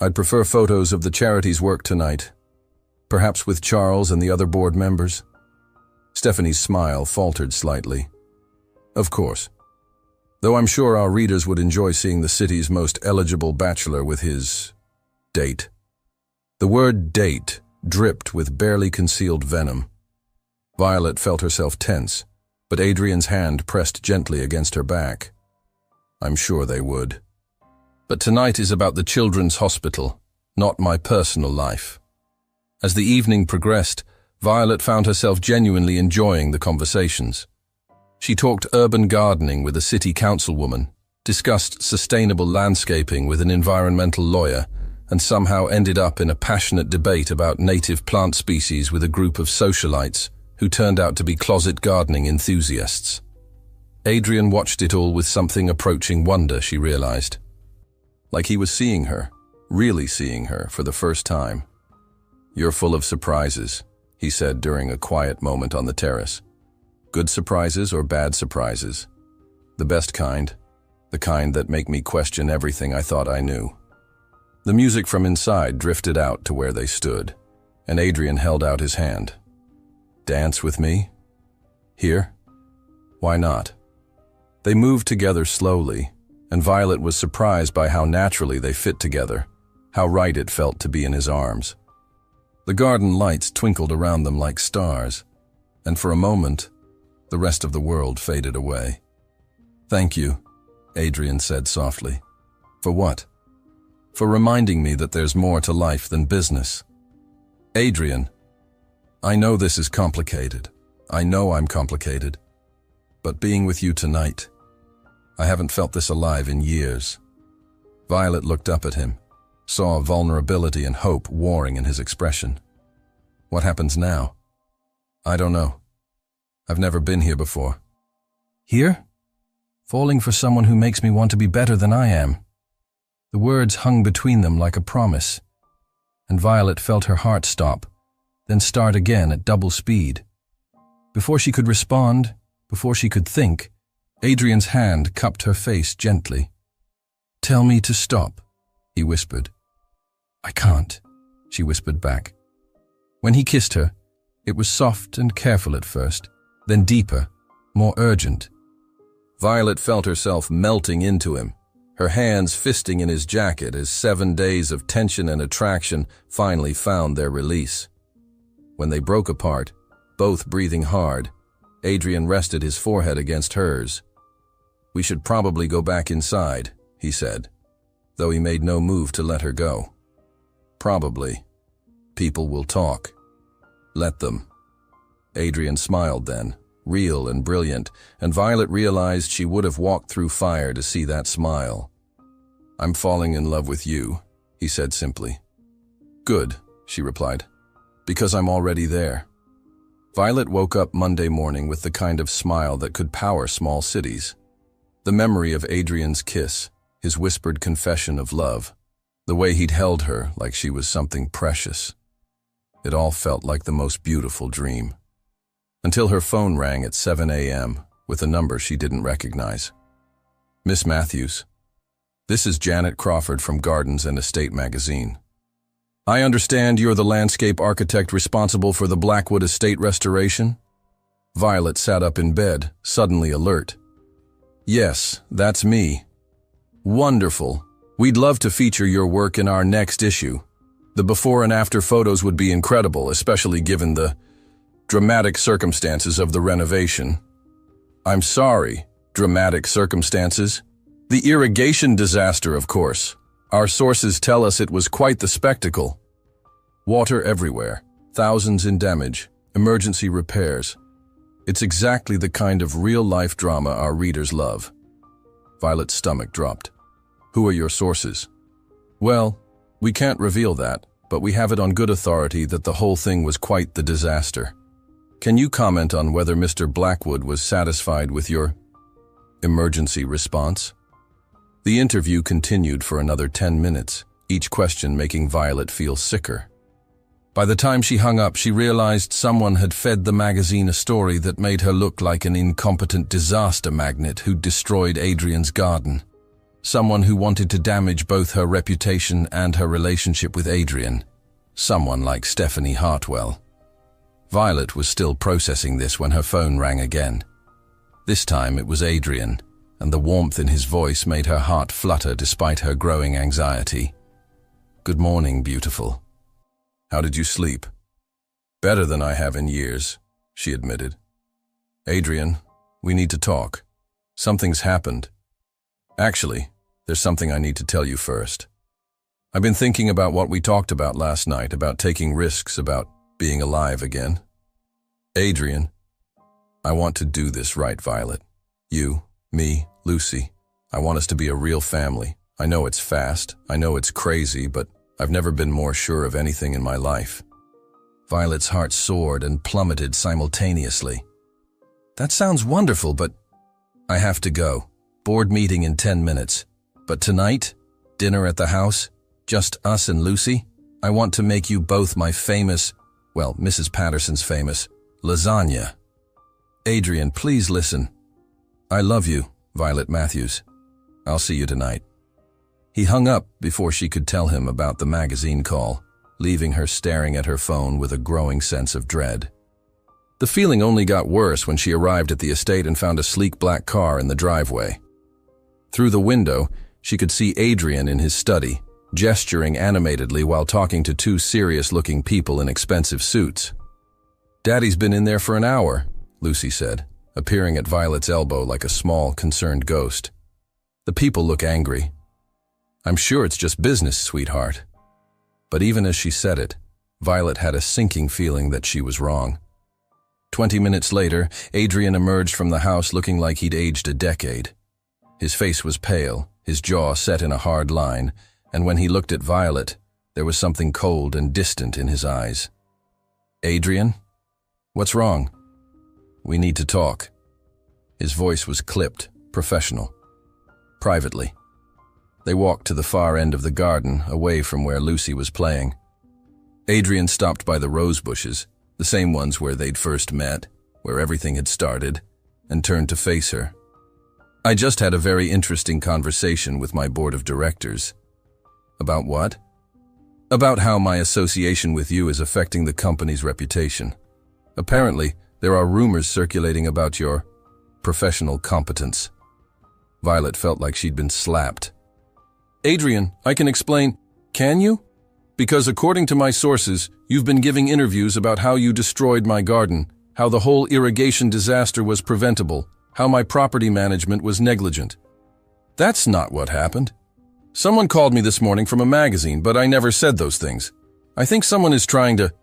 I'd prefer photos of the charity's work tonight, perhaps with Charles and the other board members. Stephanie's smile faltered slightly. Of course. Though I'm sure our readers would enjoy seeing the city's most eligible bachelor with his date. The word date dripped with barely concealed venom. Violet felt herself tense, but Adrian's hand pressed gently against her back. I'm sure they would. But tonight is about the children's hospital, not my personal life. As the evening progressed, Violet found herself genuinely enjoying the conversations. She talked urban gardening with a city councilwoman, discussed sustainable landscaping with an environmental lawyer, and somehow ended up in a passionate debate about native plant species with a group of socialites who turned out to be closet gardening enthusiasts. Adrian watched it all with something approaching wonder, she realized. Like he was seeing her, really seeing her, for the first time. You're full of surprises, he said during a quiet moment on the terrace. Good surprises or bad surprises? The best kind, the kind that make me question everything I thought I knew. The music from inside drifted out to where they stood, and Adrian held out his hand. Dance with me? Here? Why not? They moved together slowly, and Violet was surprised by how naturally they fit together, how right it felt to be in his arms. The garden lights twinkled around them like stars, and for a moment, the rest of the world faded away. Thank you, Adrian said softly. For what? For reminding me that there's more to life than business. Adrian, I know this is complicated. I know I'm complicated. But being with you tonight, I haven't felt this alive in years. Violet looked up at him, saw vulnerability and hope warring in his expression. What happens now? I don't know. I've never been here before. Here? Falling for someone who makes me want to be better than I am. The words hung between them like a promise, and Violet felt her heart stop, then start again at double speed. Before she could respond, before she could think, Adrian's hand cupped her face gently. Tell me to stop, he whispered. I can't, she whispered back. When he kissed her, it was soft and careful at first, then deeper, more urgent. Violet felt herself melting into him, her hands fisting in his jacket as 7 days of tension and attraction finally found their release. When they broke apart, both breathing hard, Adrian rested his forehead against hers. We should probably go back inside, he said, though he made no move to let her go. Probably. People will talk. Let them. Adrian smiled then, real and brilliant, and Violet realized she would have walked through fire to see that smile. I'm falling in love with you, he said simply. Good, she replied, because I'm already there. Violet woke up Monday morning with the kind of smile that could power small cities. The memory of Adrian's kiss, his whispered confession of love, the way he'd held her like she was something precious. It all felt like the most beautiful dream. Until her phone rang at 7 a.m., with a number she didn't recognize. "Miss Matthews, this is Janet Crawford from Gardens and Estate magazine. I understand you're the landscape architect responsible for the Blackwood estate restoration?" Violet sat up in bed, suddenly alert. "Yes, that's me." "Wonderful. We'd love to feature your work in our next issue. The before and after photos would be incredible, especially given the dramatic circumstances of the renovation." "I'm sorry, dramatic circumstances?" "The irrigation disaster, of course. Our sources tell us it was quite the spectacle. Water everywhere, thousands in damage, emergency repairs. It's exactly the kind of real-life drama our readers love." Violet's stomach dropped. "Who are your sources?" "Well, we can't reveal that, but we have it on good authority that the whole thing was quite the disaster. Can you comment on whether Mr. Blackwood was satisfied with your emergency response?" The interview continued for another 10 minutes, each question making Violet feel sicker. By the time she hung up, she realized someone had fed the magazine a story that made her look like an incompetent disaster magnate who'd destroyed Adrian's garden. Someone who wanted to damage both her reputation and her relationship with Adrian. Someone like Stephanie Hartwell. Violet was still processing this when her phone rang again. This time it was Adrian, and the warmth in his voice made her heart flutter despite her growing anxiety. "Good morning, beautiful. How did you sleep?" "Better than I have in years," she admitted. "Adrian, we need to talk. Something's happened. Actually, there's something I need to tell you first. I've been thinking about what we talked about last night, about taking risks, about being alive again. Adrian, I want to do this right, Violet. You, me, Lucy. I want us to be a real family. I know it's fast, I know it's crazy, but I've never been more sure of anything in my life." Violet's heart soared and plummeted simultaneously. "That sounds wonderful, but I have to go. Board meeting in 10 minutes. But tonight, dinner at the house, just us and Lucy. I want to make you both my famous, well, Mrs. Patterson's famous, lasagna. Adrian, please listen. I love you, Violet Matthews. I'll see you tonight." He hung up before she could tell him about the magazine call, leaving her staring at her phone with a growing sense of dread. The feeling only got worse when she arrived at the estate and found a sleek black car in the driveway. Through the window, she could see Adrian in his study, gesturing animatedly while talking to two serious-looking people in expensive suits. "Daddy's been in there for an hour," Lucy said, appearing at Violet's elbow like a small, concerned ghost. "The people look angry. I'm sure it's just business, sweetheart." But even as she said it, Violet had a sinking feeling that she was wrong. 20 minutes later, Adrian emerged from the house looking like he'd aged a decade. His face was pale, his jaw set in a hard line, and when he looked at Violet, there was something cold and distant in his eyes. "Adrian? What's wrong?" "We need to talk." His voice was clipped, professional. "Privately." They walked to the far end of the garden, away from where Lucy was playing. Adrian stopped by the rose bushes, the same ones where they'd first met, where everything had started, and turned to face her. "I just had a very interesting conversation with my board of directors." "About what?" "About how my association with you is affecting the company's reputation. Apparently, there are rumors circulating about your professional competence." Violet felt like she'd been slapped. "Adrian, I can explain." "Can you? Because according to my sources, you've been giving interviews about how you destroyed my garden, how the whole irrigation disaster was preventable, how my property management was negligent." "That's not what happened. Someone called me this morning from a magazine, but I never said those things. I think someone is trying to..."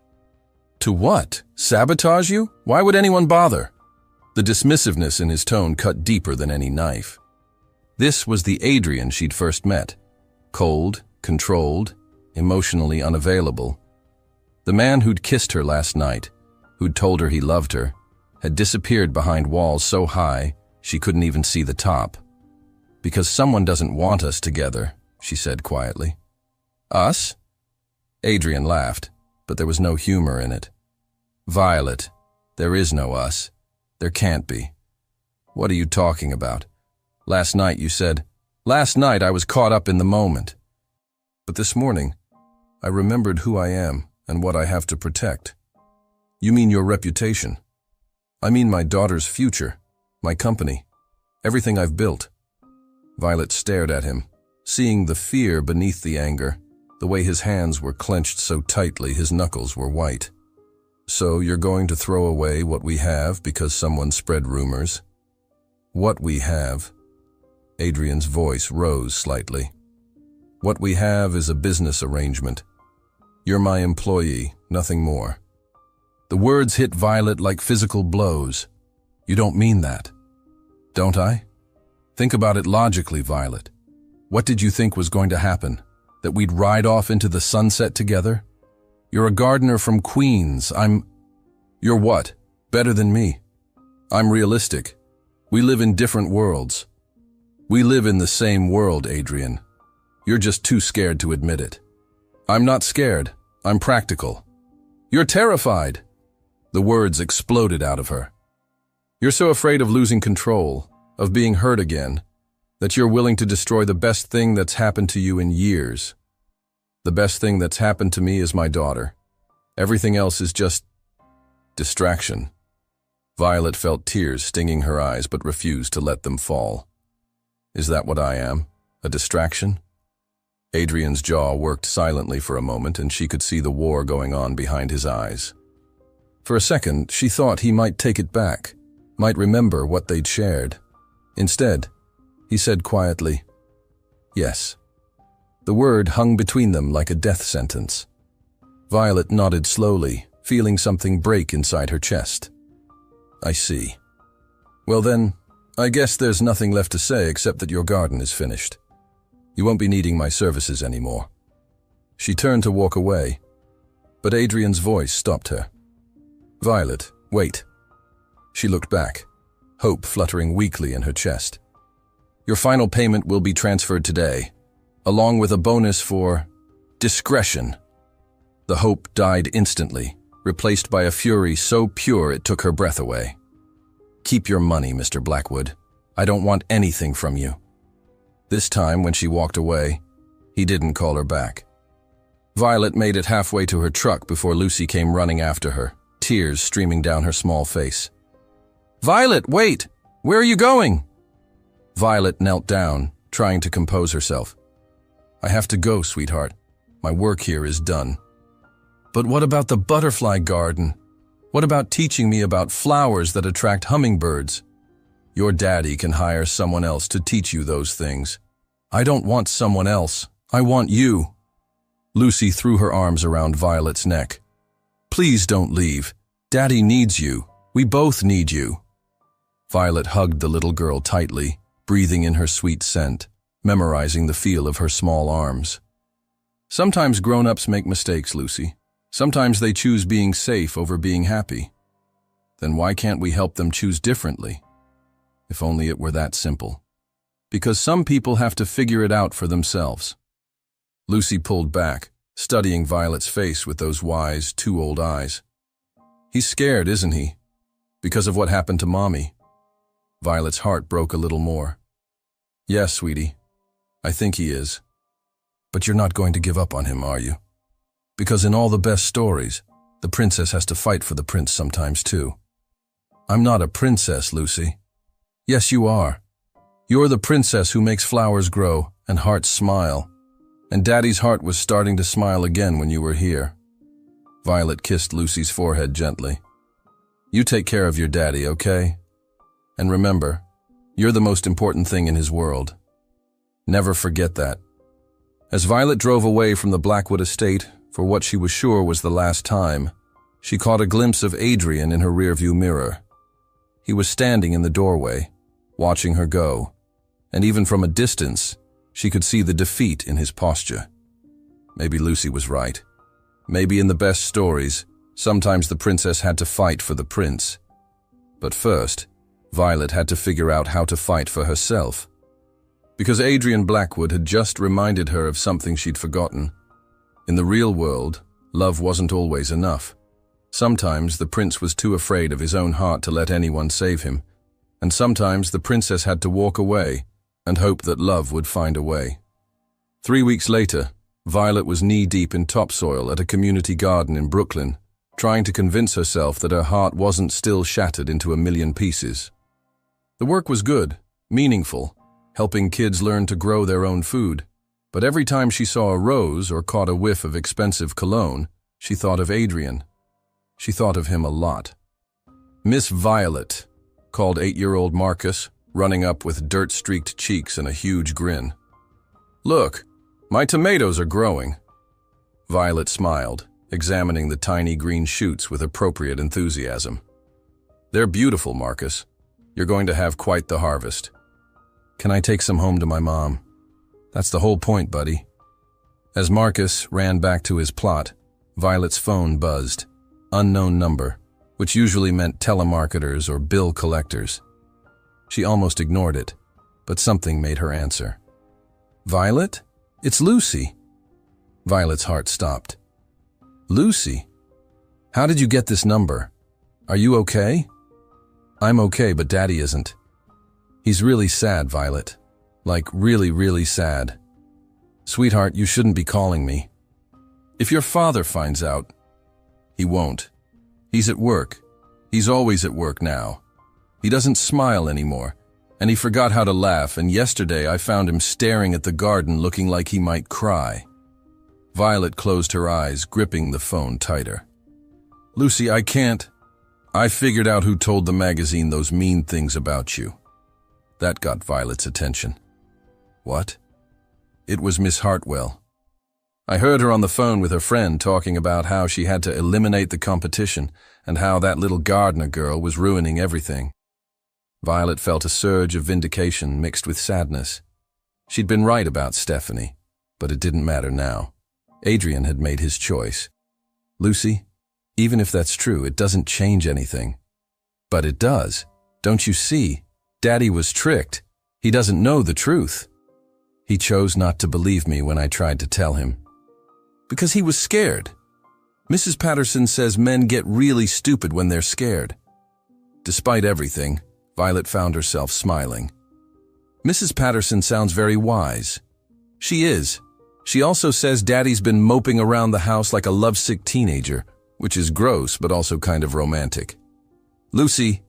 "To what? Sabotage you? Why would anyone bother?" The dismissiveness in his tone cut deeper than any knife. This was the Adrian she'd first met. Cold, controlled, emotionally unavailable. The man who'd kissed her last night, who'd told her he loved her, had disappeared behind walls so high she couldn't even see the top. "Because someone doesn't want us together," she said quietly. "Us?" Adrian laughed, but there was no humor in it. "Violet, there is no us. There can't be. What are you talking about? Last night you said, last night I was caught up in the moment. But this morning, I remembered who I am and what I have to protect. You mean your reputation? I mean my daughter's future, my company, everything I've built. Violet stared at him, seeing the fear beneath the anger, the way his hands were clenched so tightly his knuckles were white. So you're going to throw away what we have because someone spread rumors? What we have? Adrian's voice rose slightly. What we have is a business arrangement. You're my employee, nothing more. The words hit Violet like physical blows. You don't mean that. Don't I? Think about it logically, Violet. What did you think was going to happen? That we'd ride off into the sunset together? You're a gardener from Queens. You're what? Better than me. I'm realistic. We live in different worlds. We live in the same world, Adrian. You're just too scared to admit it. I'm not scared. I'm practical. You're terrified. The words exploded out of her. You're so afraid of losing control, of being hurt again, that you're willing to destroy the best thing that's happened to you in years. The best thing that's happened to me is my daughter. Everything else is just distraction. Violet felt tears stinging her eyes but refused to let them fall. Is that what I am? A distraction? Adrian's jaw worked silently for a moment and she could see the war going on behind his eyes. For a second, she thought he might take it back, might remember what they'd shared. Instead, he said quietly, yes. The word hung between them like a death sentence. Violet nodded slowly, feeling something break inside her chest. I see. Well then, I guess there's nothing left to say except that your garden is finished. You won't be needing my services anymore. She turned to walk away, but Adrian's voice stopped her. Violet, wait. She looked back, hope fluttering weakly in her chest. Your final payment will be transferred today, along with a bonus for discretion. The hope died instantly, replaced by a fury so pure it took her breath away. Keep your money, Mr. Blackwood. I don't want anything from you. This time, when she walked away, he didn't call her back. Violet made it halfway to her truck before Lucy came running after her, tears streaming down her small face. Violet, wait! Where are you going? Violet knelt down, trying to compose herself. I have to go, sweetheart. My work here is done. But what about the butterfly garden? What about teaching me about flowers that attract hummingbirds? Your daddy can hire someone else to teach you those things. I don't want someone else. I want you. Lucy threw her arms around Violet's neck. Please don't leave. Daddy needs you. We both need you. Violet hugged the little girl tightly, breathing in her sweet scent, memorizing the feel of her small arms. Sometimes grown-ups make mistakes, Lucy. Sometimes they choose being safe over being happy. Then why can't we help them choose differently? If only it were that simple. Because some people have to figure it out for themselves. Lucy pulled back, studying Violet's face with those wise, too-old eyes. He's scared, isn't he? Because of what happened to Mommy. Violet's heart broke a little more. Yes, sweetie. I think he is. But you're not going to give up on him, are you? Because in all the best stories, the princess has to fight for the prince sometimes too. I'm not a princess, Lucy. Yes, you are. You're the princess who makes flowers grow and hearts smile. And Daddy's heart was starting to smile again when you were here. Violet kissed Lucy's forehead gently. You take care of your daddy, okay? And remember, you're the most important thing in his world. Never forget that. As Violet drove away from the Blackwood estate, for what she was sure was the last time, she caught a glimpse of Adrian in her rearview mirror. He was standing in the doorway, watching her go, and even from a distance, she could see the defeat in his posture. Maybe Lucy was right. Maybe in the best stories, sometimes the princess had to fight for the prince. But first, Violet had to figure out how to fight for herself. Because Adrian Blackwood had just reminded her of something she'd forgotten. In the real world, love wasn't always enough. Sometimes the prince was too afraid of his own heart to let anyone save him, and sometimes the princess had to walk away and hope that love would find a way. 3 weeks later, Violet was knee-deep in topsoil at a community garden in Brooklyn, trying to convince herself that her heart wasn't still shattered into a million pieces. The work was good, meaningful, helping kids learn to grow their own food, but every time she saw a rose or caught a whiff of expensive cologne, she thought of Adrian. She thought of him a lot. "Miss Violet," called 8-year-old Marcus, running up with dirt-streaked cheeks and a huge grin. "Look, my tomatoes are growing." Violet smiled, examining the tiny green shoots with appropriate enthusiasm. "They're beautiful, Marcus. You're going to have quite the harvest." "Can I take some home to my mom?" "That's the whole point, buddy." As Marcus ran back to his plot, Violet's phone buzzed. Unknown number, which usually meant telemarketers or bill collectors. She almost ignored it, but something made her answer. "Violet? It's Lucy." Violet's heart stopped. "Lucy? How did you get this number? Are you okay?" "I'm okay, but Daddy isn't. He's really sad, Violet. Like really, really sad. Sweetheart, you shouldn't be calling me. If your father finds out..." "He won't. He's at work. He's always at work now. He doesn't smile anymore, and he forgot how to laugh, and yesterday I found him staring at the garden looking like he might cry." Violet closed her eyes, gripping the phone tighter. "Lucy, I can't. I figured out who told the magazine those mean things about you." That got Violet's attention. "What?" "It was Miss Hartwell. I heard her on the phone with her friend talking about how she had to eliminate the competition and how that little gardener girl was ruining everything." Violet felt a surge of vindication mixed with sadness. She'd been right about Stephanie, but it didn't matter now. Adrian had made his choice. "Lucy, even if that's true, it doesn't change anything." "But it does. Don't you see? Daddy was tricked. He doesn't know the truth. He chose not to believe me when I tried to tell him. Because he was scared. Mrs. Patterson says men get really stupid when they're scared." Despite everything, Violet found herself smiling. "Mrs. Patterson sounds very wise." "She is. She also says Daddy's been moping around the house like a lovesick teenager, which is gross but also kind of romantic." "Lucy,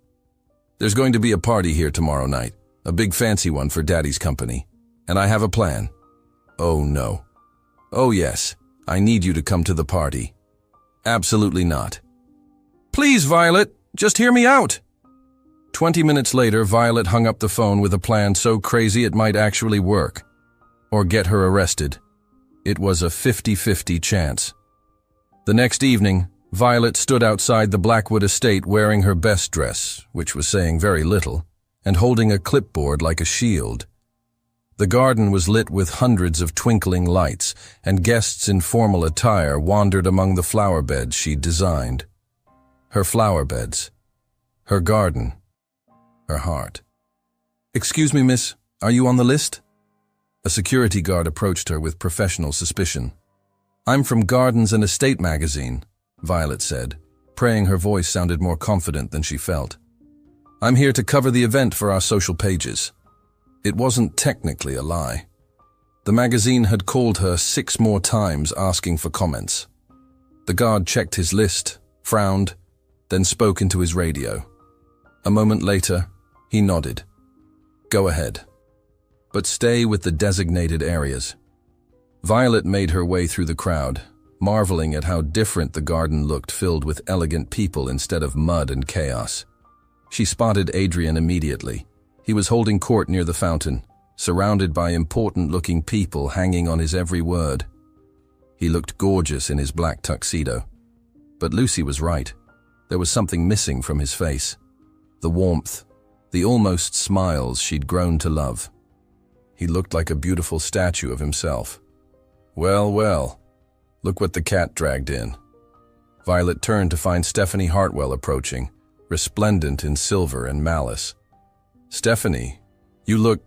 there's going to be a party here tomorrow night, a big fancy one for Daddy's company, and I have a plan." "Oh no." "Oh yes, I need you to come to the party." "Absolutely not." "Please, Violet, just hear me out." 20 minutes later, Violet hung up the phone with a plan so crazy it might actually work. Or get her arrested. It was a 50-50 chance. The next evening, Violet stood outside the Blackwood estate wearing her best dress, which was saying very little, and holding a clipboard like a shield. The garden was lit with hundreds of twinkling lights, and guests in formal attire wandered among the flower beds she'd designed. Her flower beds. Her garden. Her heart. "Excuse me, miss, are you on the list?" A security guard approached her with professional suspicion. "I'm from Gardens and Estate magazine," Violet said, praying her voice sounded more confident than she felt. "I'm here to cover the event for our social pages." It wasn't technically a lie. The magazine had called her 6 more times asking for comments. The guard checked his list, frowned, then spoke into his radio. A moment later, he nodded. "Go ahead. But stay with the designated areas." Violet made her way through the crowd, marveling at how different the garden looked, filled with elegant people instead of mud and chaos. She spotted Adrian immediately. He was holding court near the fountain, surrounded by important-looking people hanging on his every word. He looked gorgeous in his black tuxedo. But Lucy was right. There was something missing from his face. The warmth, the almost smiles she'd grown to love. He looked like a beautiful statue of himself. Well, well, look what the cat dragged in. Violet turned to find Stephanie Hartwell approaching, resplendent in silver and malice. "Stephanie, you look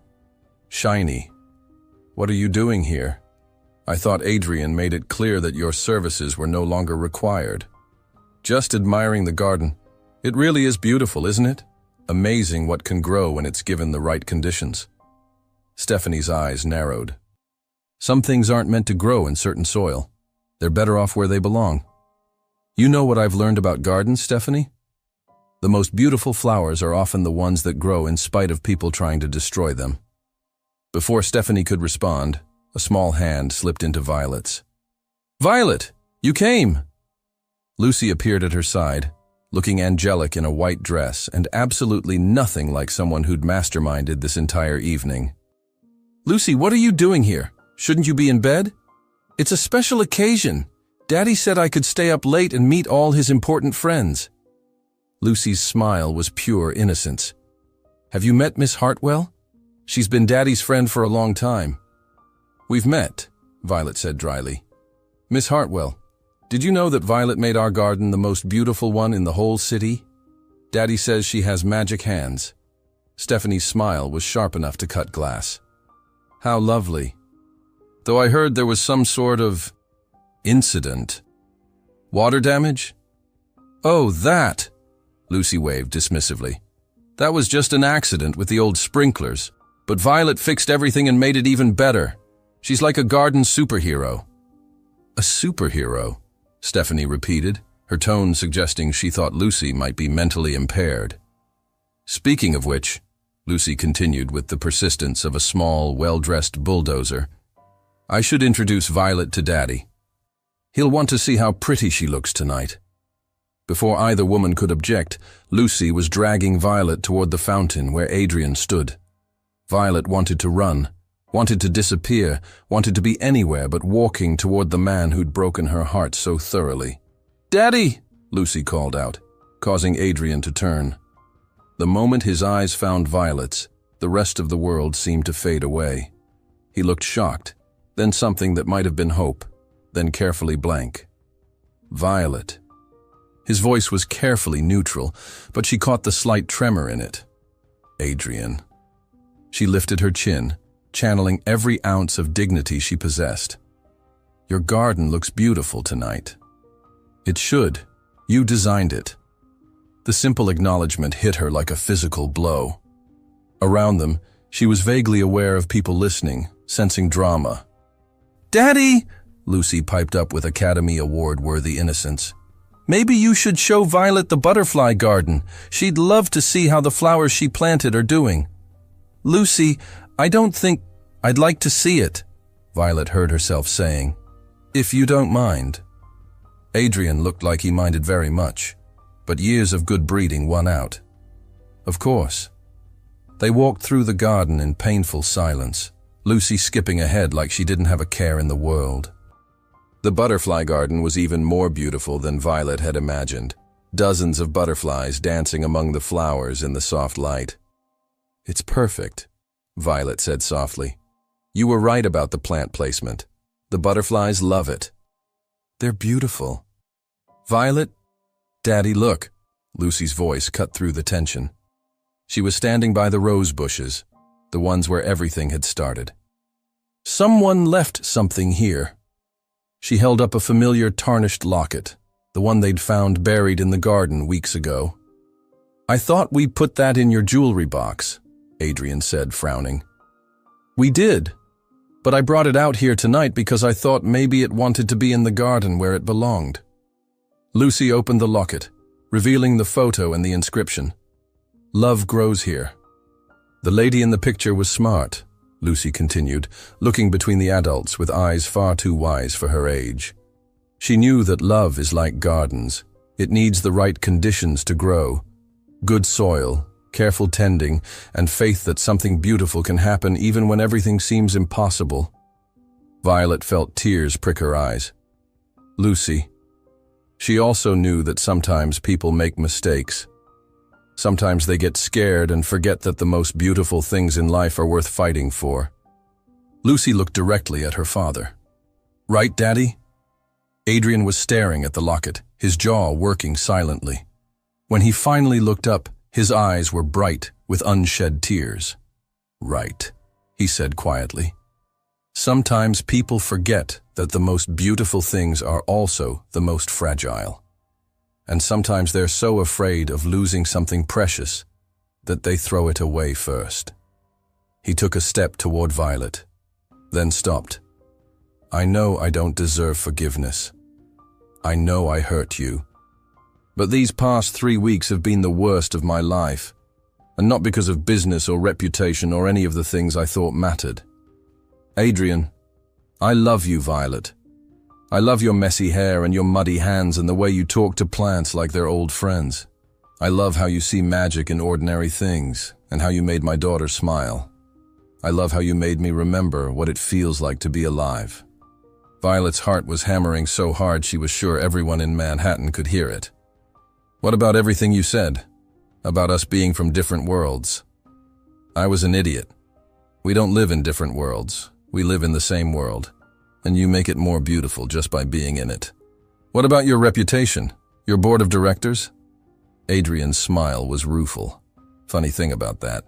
shiny. What are you doing here? I thought Adrian made it clear that your services were no longer required." "Just admiring the garden. It really is beautiful, isn't it? Amazing what can grow when it's given the right conditions. Stephanie's eyes narrowed. Some things aren't meant to grow in certain soil. They're better off where they belong. You know what I've learned about gardens, Stephanie? The most beautiful flowers are often the ones that grow in spite of people trying to destroy them. Before Stephanie could respond, a small hand slipped into Violet's. "Violet, you came!" Lucy appeared at her side, looking angelic in a white dress and absolutely nothing like someone who'd masterminded this entire evening. "Lucy, what are you doing here? Shouldn't you be in bed? It's a special occasion. Daddy said I could stay up late and meet all his important friends." Lucy's smile was pure innocence. "Have you met Miss Hartwell? She's been Daddy's friend for a long time." "We've met," Violet said dryly. "Miss Hartwell, did you know that Violet made our garden the most beautiful one in the whole city? Daddy says she has magic hands." Stephanie's smile was sharp enough to cut glass. "How lovely. Though I heard there was some sort of incident. Water damage?" "Oh, that!" Lucy waved dismissively. "That was just an accident with the old sprinklers, but Violet fixed everything and made it even better. She's like a garden superhero." "A superhero?" Stephanie repeated, her tone suggesting she thought Lucy might be mentally impaired. "Speaking of which," Lucy continued with the persistence of a small, well-dressed bulldozer, "I should introduce Violet to Daddy. He'll want to see how pretty she looks tonight." Before either woman could object, Lucy was dragging Violet toward the fountain where Adrian stood. Violet wanted to run, wanted to disappear, wanted to be anywhere but walking toward the man who'd broken her heart so thoroughly. "Daddy!" Lucy called out, causing Adrian to turn. The moment his eyes found Violet's, the rest of the world seemed to fade away. He looked shocked, then something that might have been hope, then carefully blank. "Violet." His voice was carefully neutral, but she caught the slight tremor in it. "Adrian." She lifted her chin, channeling every ounce of dignity she possessed. "Your garden looks beautiful tonight." "It should. You designed it." The simple acknowledgement hit her like a physical blow. Around them, she was vaguely aware of people listening, sensing drama. "Daddy!" Lucy piped up with Academy Award-worthy innocence. "Maybe you should show Violet the butterfly garden. She'd love to see how the flowers she planted are doing." "Lucy, I don't think I'd like to see it," Violet heard herself saying. "If you don't mind." Adrian looked like he minded very much, but years of good breeding won out. "Of course." They walked through the garden in painful silence, Lucy skipping ahead like she didn't have a care in the world. The butterfly garden was even more beautiful than Violet had imagined, dozens of butterflies dancing among the flowers in the soft light. "It's perfect," Violet said softly. "You were right about the plant placement. The butterflies love it." "They're beautiful." "Violet, Daddy, look." Lucy's voice cut through the tension. She was standing by the rose bushes, the ones where everything had started. "Someone left something here." She held up a familiar tarnished locket, the one they'd found buried in the garden weeks ago. "I thought we put that in your jewelry box," Adrian said, frowning. "We did, but I brought it out here tonight because I thought maybe it wanted to be in the garden where it belonged." Lucy opened the locket, revealing the photo and the inscription. "Love grows here." "The lady in the picture was smart," Lucy continued, looking between the adults with eyes far too wise for her age. She knew that love is like gardens. It needs the right conditions to grow. Good soil, careful tending, and faith that something beautiful can happen even when everything seems impossible. Violet felt tears prick her eyes. "Lucy." She also knew that sometimes people make mistakes. Sometimes they get scared and forget that the most beautiful things in life are worth fighting for. Lucy looked directly at her father. "Right, Daddy?" Adrian was staring at the locket, his jaw working silently. When he finally looked up, his eyes were bright with unshed tears. "Right," he said quietly. Sometimes people forget that the most beautiful things are also the most fragile. And sometimes they're so afraid of losing something precious that they throw it away first. He took a step toward Violet, then stopped. I know I don't deserve forgiveness. I know I hurt you. But these past 3 weeks have been the worst of my life, and not because of business or reputation or any of the things I thought mattered. Adrian, I love you, Violet. I love your messy hair and your muddy hands and the way you talk to plants like they're old friends. I love how you see magic in ordinary things and how you made my daughter smile. I love how you made me remember what it feels like to be alive. Violet's heart was hammering so hard she was sure everyone in Manhattan could hear it. What about everything you said? About us being from different worlds? I was an idiot. We don't live in different worlds. We live in the same world. And you make it more beautiful just by being in it. What about your reputation? Your board of directors? Adrian's smile was rueful. Funny thing about that.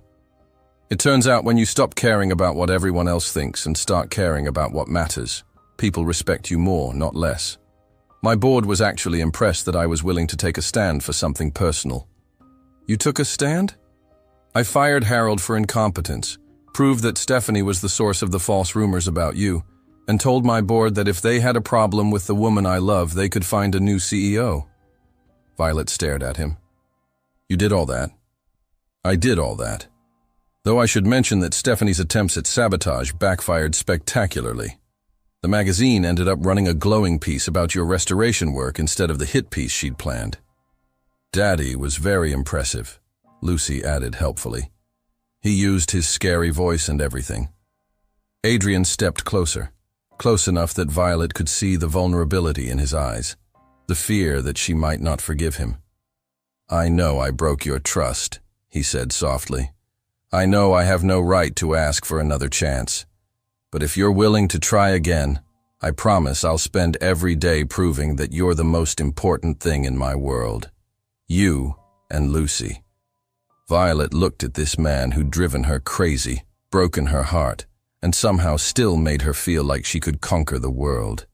It turns out when you stop caring about what everyone else thinks and start caring about what matters, people respect you more, not less. My board was actually impressed that I was willing to take a stand for something personal. You took a stand? I fired Harold for incompetence, proved that Stephanie was the source of the false rumors about you, and told my board that if they had a problem with the woman I love, they could find a new CEO. Violet stared at him. You did all that? I did all that. Though I should mention that Stephanie's attempts at sabotage backfired spectacularly. The magazine ended up running a glowing piece about your restoration work instead of the hit piece she'd planned. Daddy was very impressive, Lucy added helpfully. He used his scary voice and everything. Adrian stepped closer. Close enough that Violet could see the vulnerability in his eyes, the fear that she might not forgive him. I know I broke your trust, he said softly. I know I have no right to ask for another chance. But if you're willing to try again, I promise I'll spend every day proving that you're the most important thing in my world. You and Lucy. Violet looked at this man who'd driven her crazy, broken her heart, and somehow still made her feel like she could conquer the world.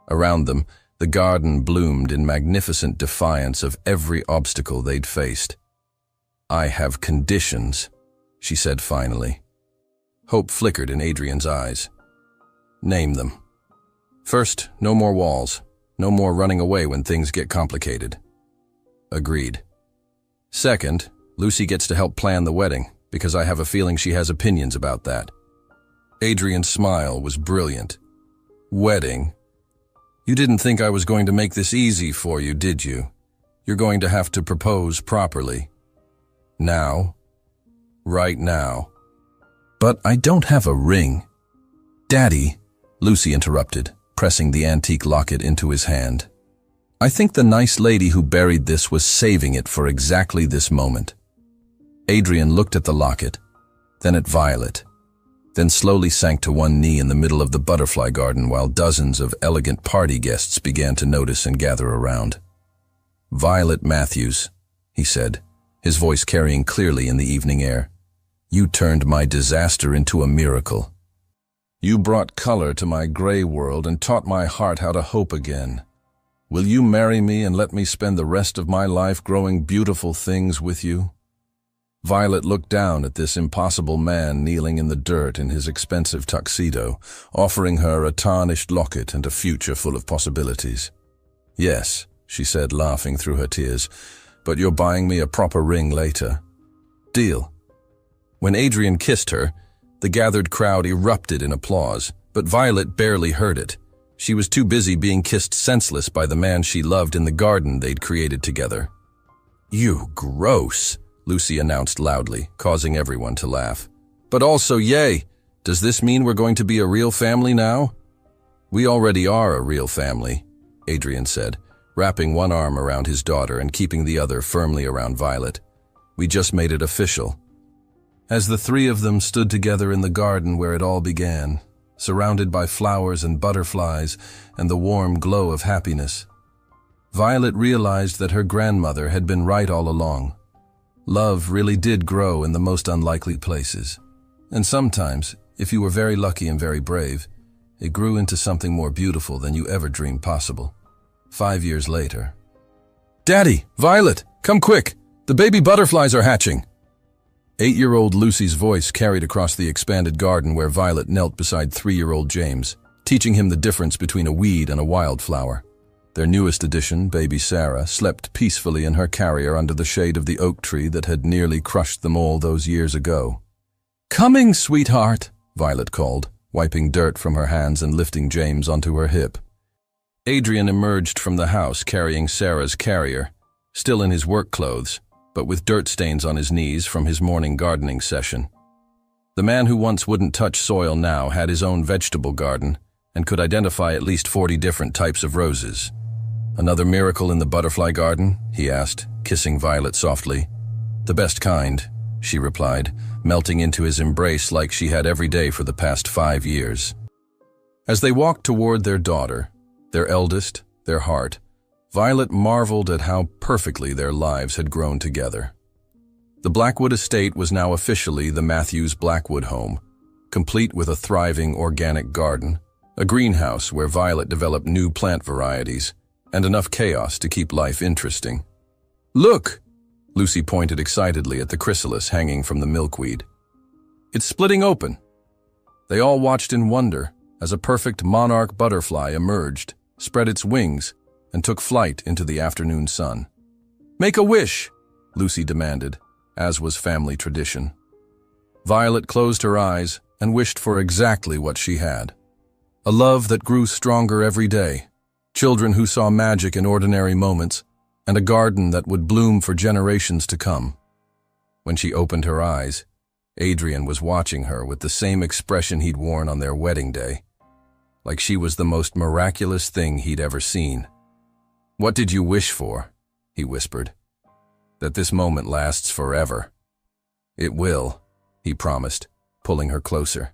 Around them, the garden bloomed in magnificent defiance of every obstacle they'd faced. I have conditions, she said finally. Hope flickered in Adrian's eyes. Name them. First, no more walls. No more running away when things get complicated. Agreed. Second, Lucy gets to help plan the wedding, because I have a feeling she has opinions about that. Adrian's smile was brilliant. Wedding? You didn't think I was going to make this easy for you, did you? You're going to have to propose properly. Now? Right now. But I don't have a ring. Daddy, Lucy interrupted, pressing the antique locket into his hand. I think the nice lady who buried this was saving it for exactly this moment. Adrian looked at the locket, then at Violet, then slowly sank to one knee in the middle of the butterfly garden while dozens of elegant party guests began to notice and gather around. Violet Matthews, he said, his voice carrying clearly in the evening air. You turned my disaster into a miracle. You brought color to my gray world and taught my heart how to hope again. Will you marry me and let me spend the rest of my life growing beautiful things with you? Violet looked down at this impossible man kneeling in the dirt in his expensive tuxedo, offering her a tarnished locket and a future full of possibilities. Yes, she said, laughing through her tears, but you're buying me a proper ring later. Deal. When Adrian kissed her, the gathered crowd erupted in applause, but Violet barely heard it. She was too busy being kissed senseless by the man she loved in the garden they'd created together. You gross, Lucy announced loudly, causing everyone to laugh. But also, yay! Does this mean we're going to be a real family now? We already are a real family, Adrian said, wrapping one arm around his daughter and keeping the other firmly around Violet. We just made it official. As the three of them stood together in the garden where it all began, surrounded by flowers and butterflies and the warm glow of happiness, Violet realized that her grandmother had been right all along. Love really did grow in the most unlikely places. And sometimes, if you were very lucky and very brave, it grew into something more beautiful than you ever dreamed possible. 5 years later. Daddy! Violet! Come quick! The baby butterflies are hatching! 8-year-old Lucy's voice carried across the expanded garden where Violet knelt beside 3-year-old James, teaching him the difference between a weed and a wildflower. Their newest addition, baby Sarah, slept peacefully in her carrier under the shade of the oak tree that had nearly crushed them all those years ago. "Coming, sweetheart," Violet called, wiping dirt from her hands and lifting James onto her hip. Adrian emerged from the house carrying Sarah's carrier, still in his work clothes, but with dirt stains on his knees from his morning gardening session. The man who once wouldn't touch soil now had his own vegetable garden and could identify at least 40 different types of roses. "Another miracle in the butterfly garden?" he asked, kissing Violet softly. "The best kind," she replied, melting into his embrace like she had every day for the past 5 years. As they walked toward their daughter, their eldest, their heart, Violet marveled at how perfectly their lives had grown together. The Blackwood estate was now officially the Matthews Blackwood home, complete with a thriving organic garden, a greenhouse where Violet developed new plant varieties, and enough chaos to keep life interesting. "Look!" Lucy pointed excitedly at the chrysalis hanging from the milkweed. "It's splitting open." They all watched in wonder as a perfect monarch butterfly emerged, spread its wings, and took flight into the afternoon sun. "Make a wish," Lucy demanded, as was family tradition. Violet closed her eyes and wished for exactly what she had. A love that grew stronger every day, children who saw magic in ordinary moments, and a garden that would bloom for generations to come. When she opened her eyes, Adrian was watching her with the same expression he'd worn on their wedding day, like she was the most miraculous thing he'd ever seen. "What did you wish for?" he whispered. "That this moment lasts forever." "It will," he promised, pulling her closer.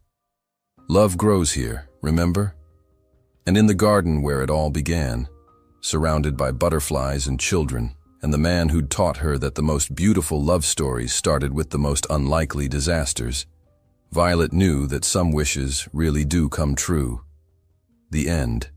"Love grows here, remember? And in the garden where it all began, surrounded by butterflies and children, and the man who'd taught her that the most beautiful love stories started with the most unlikely disasters, Violet knew that some wishes really do come true. The end.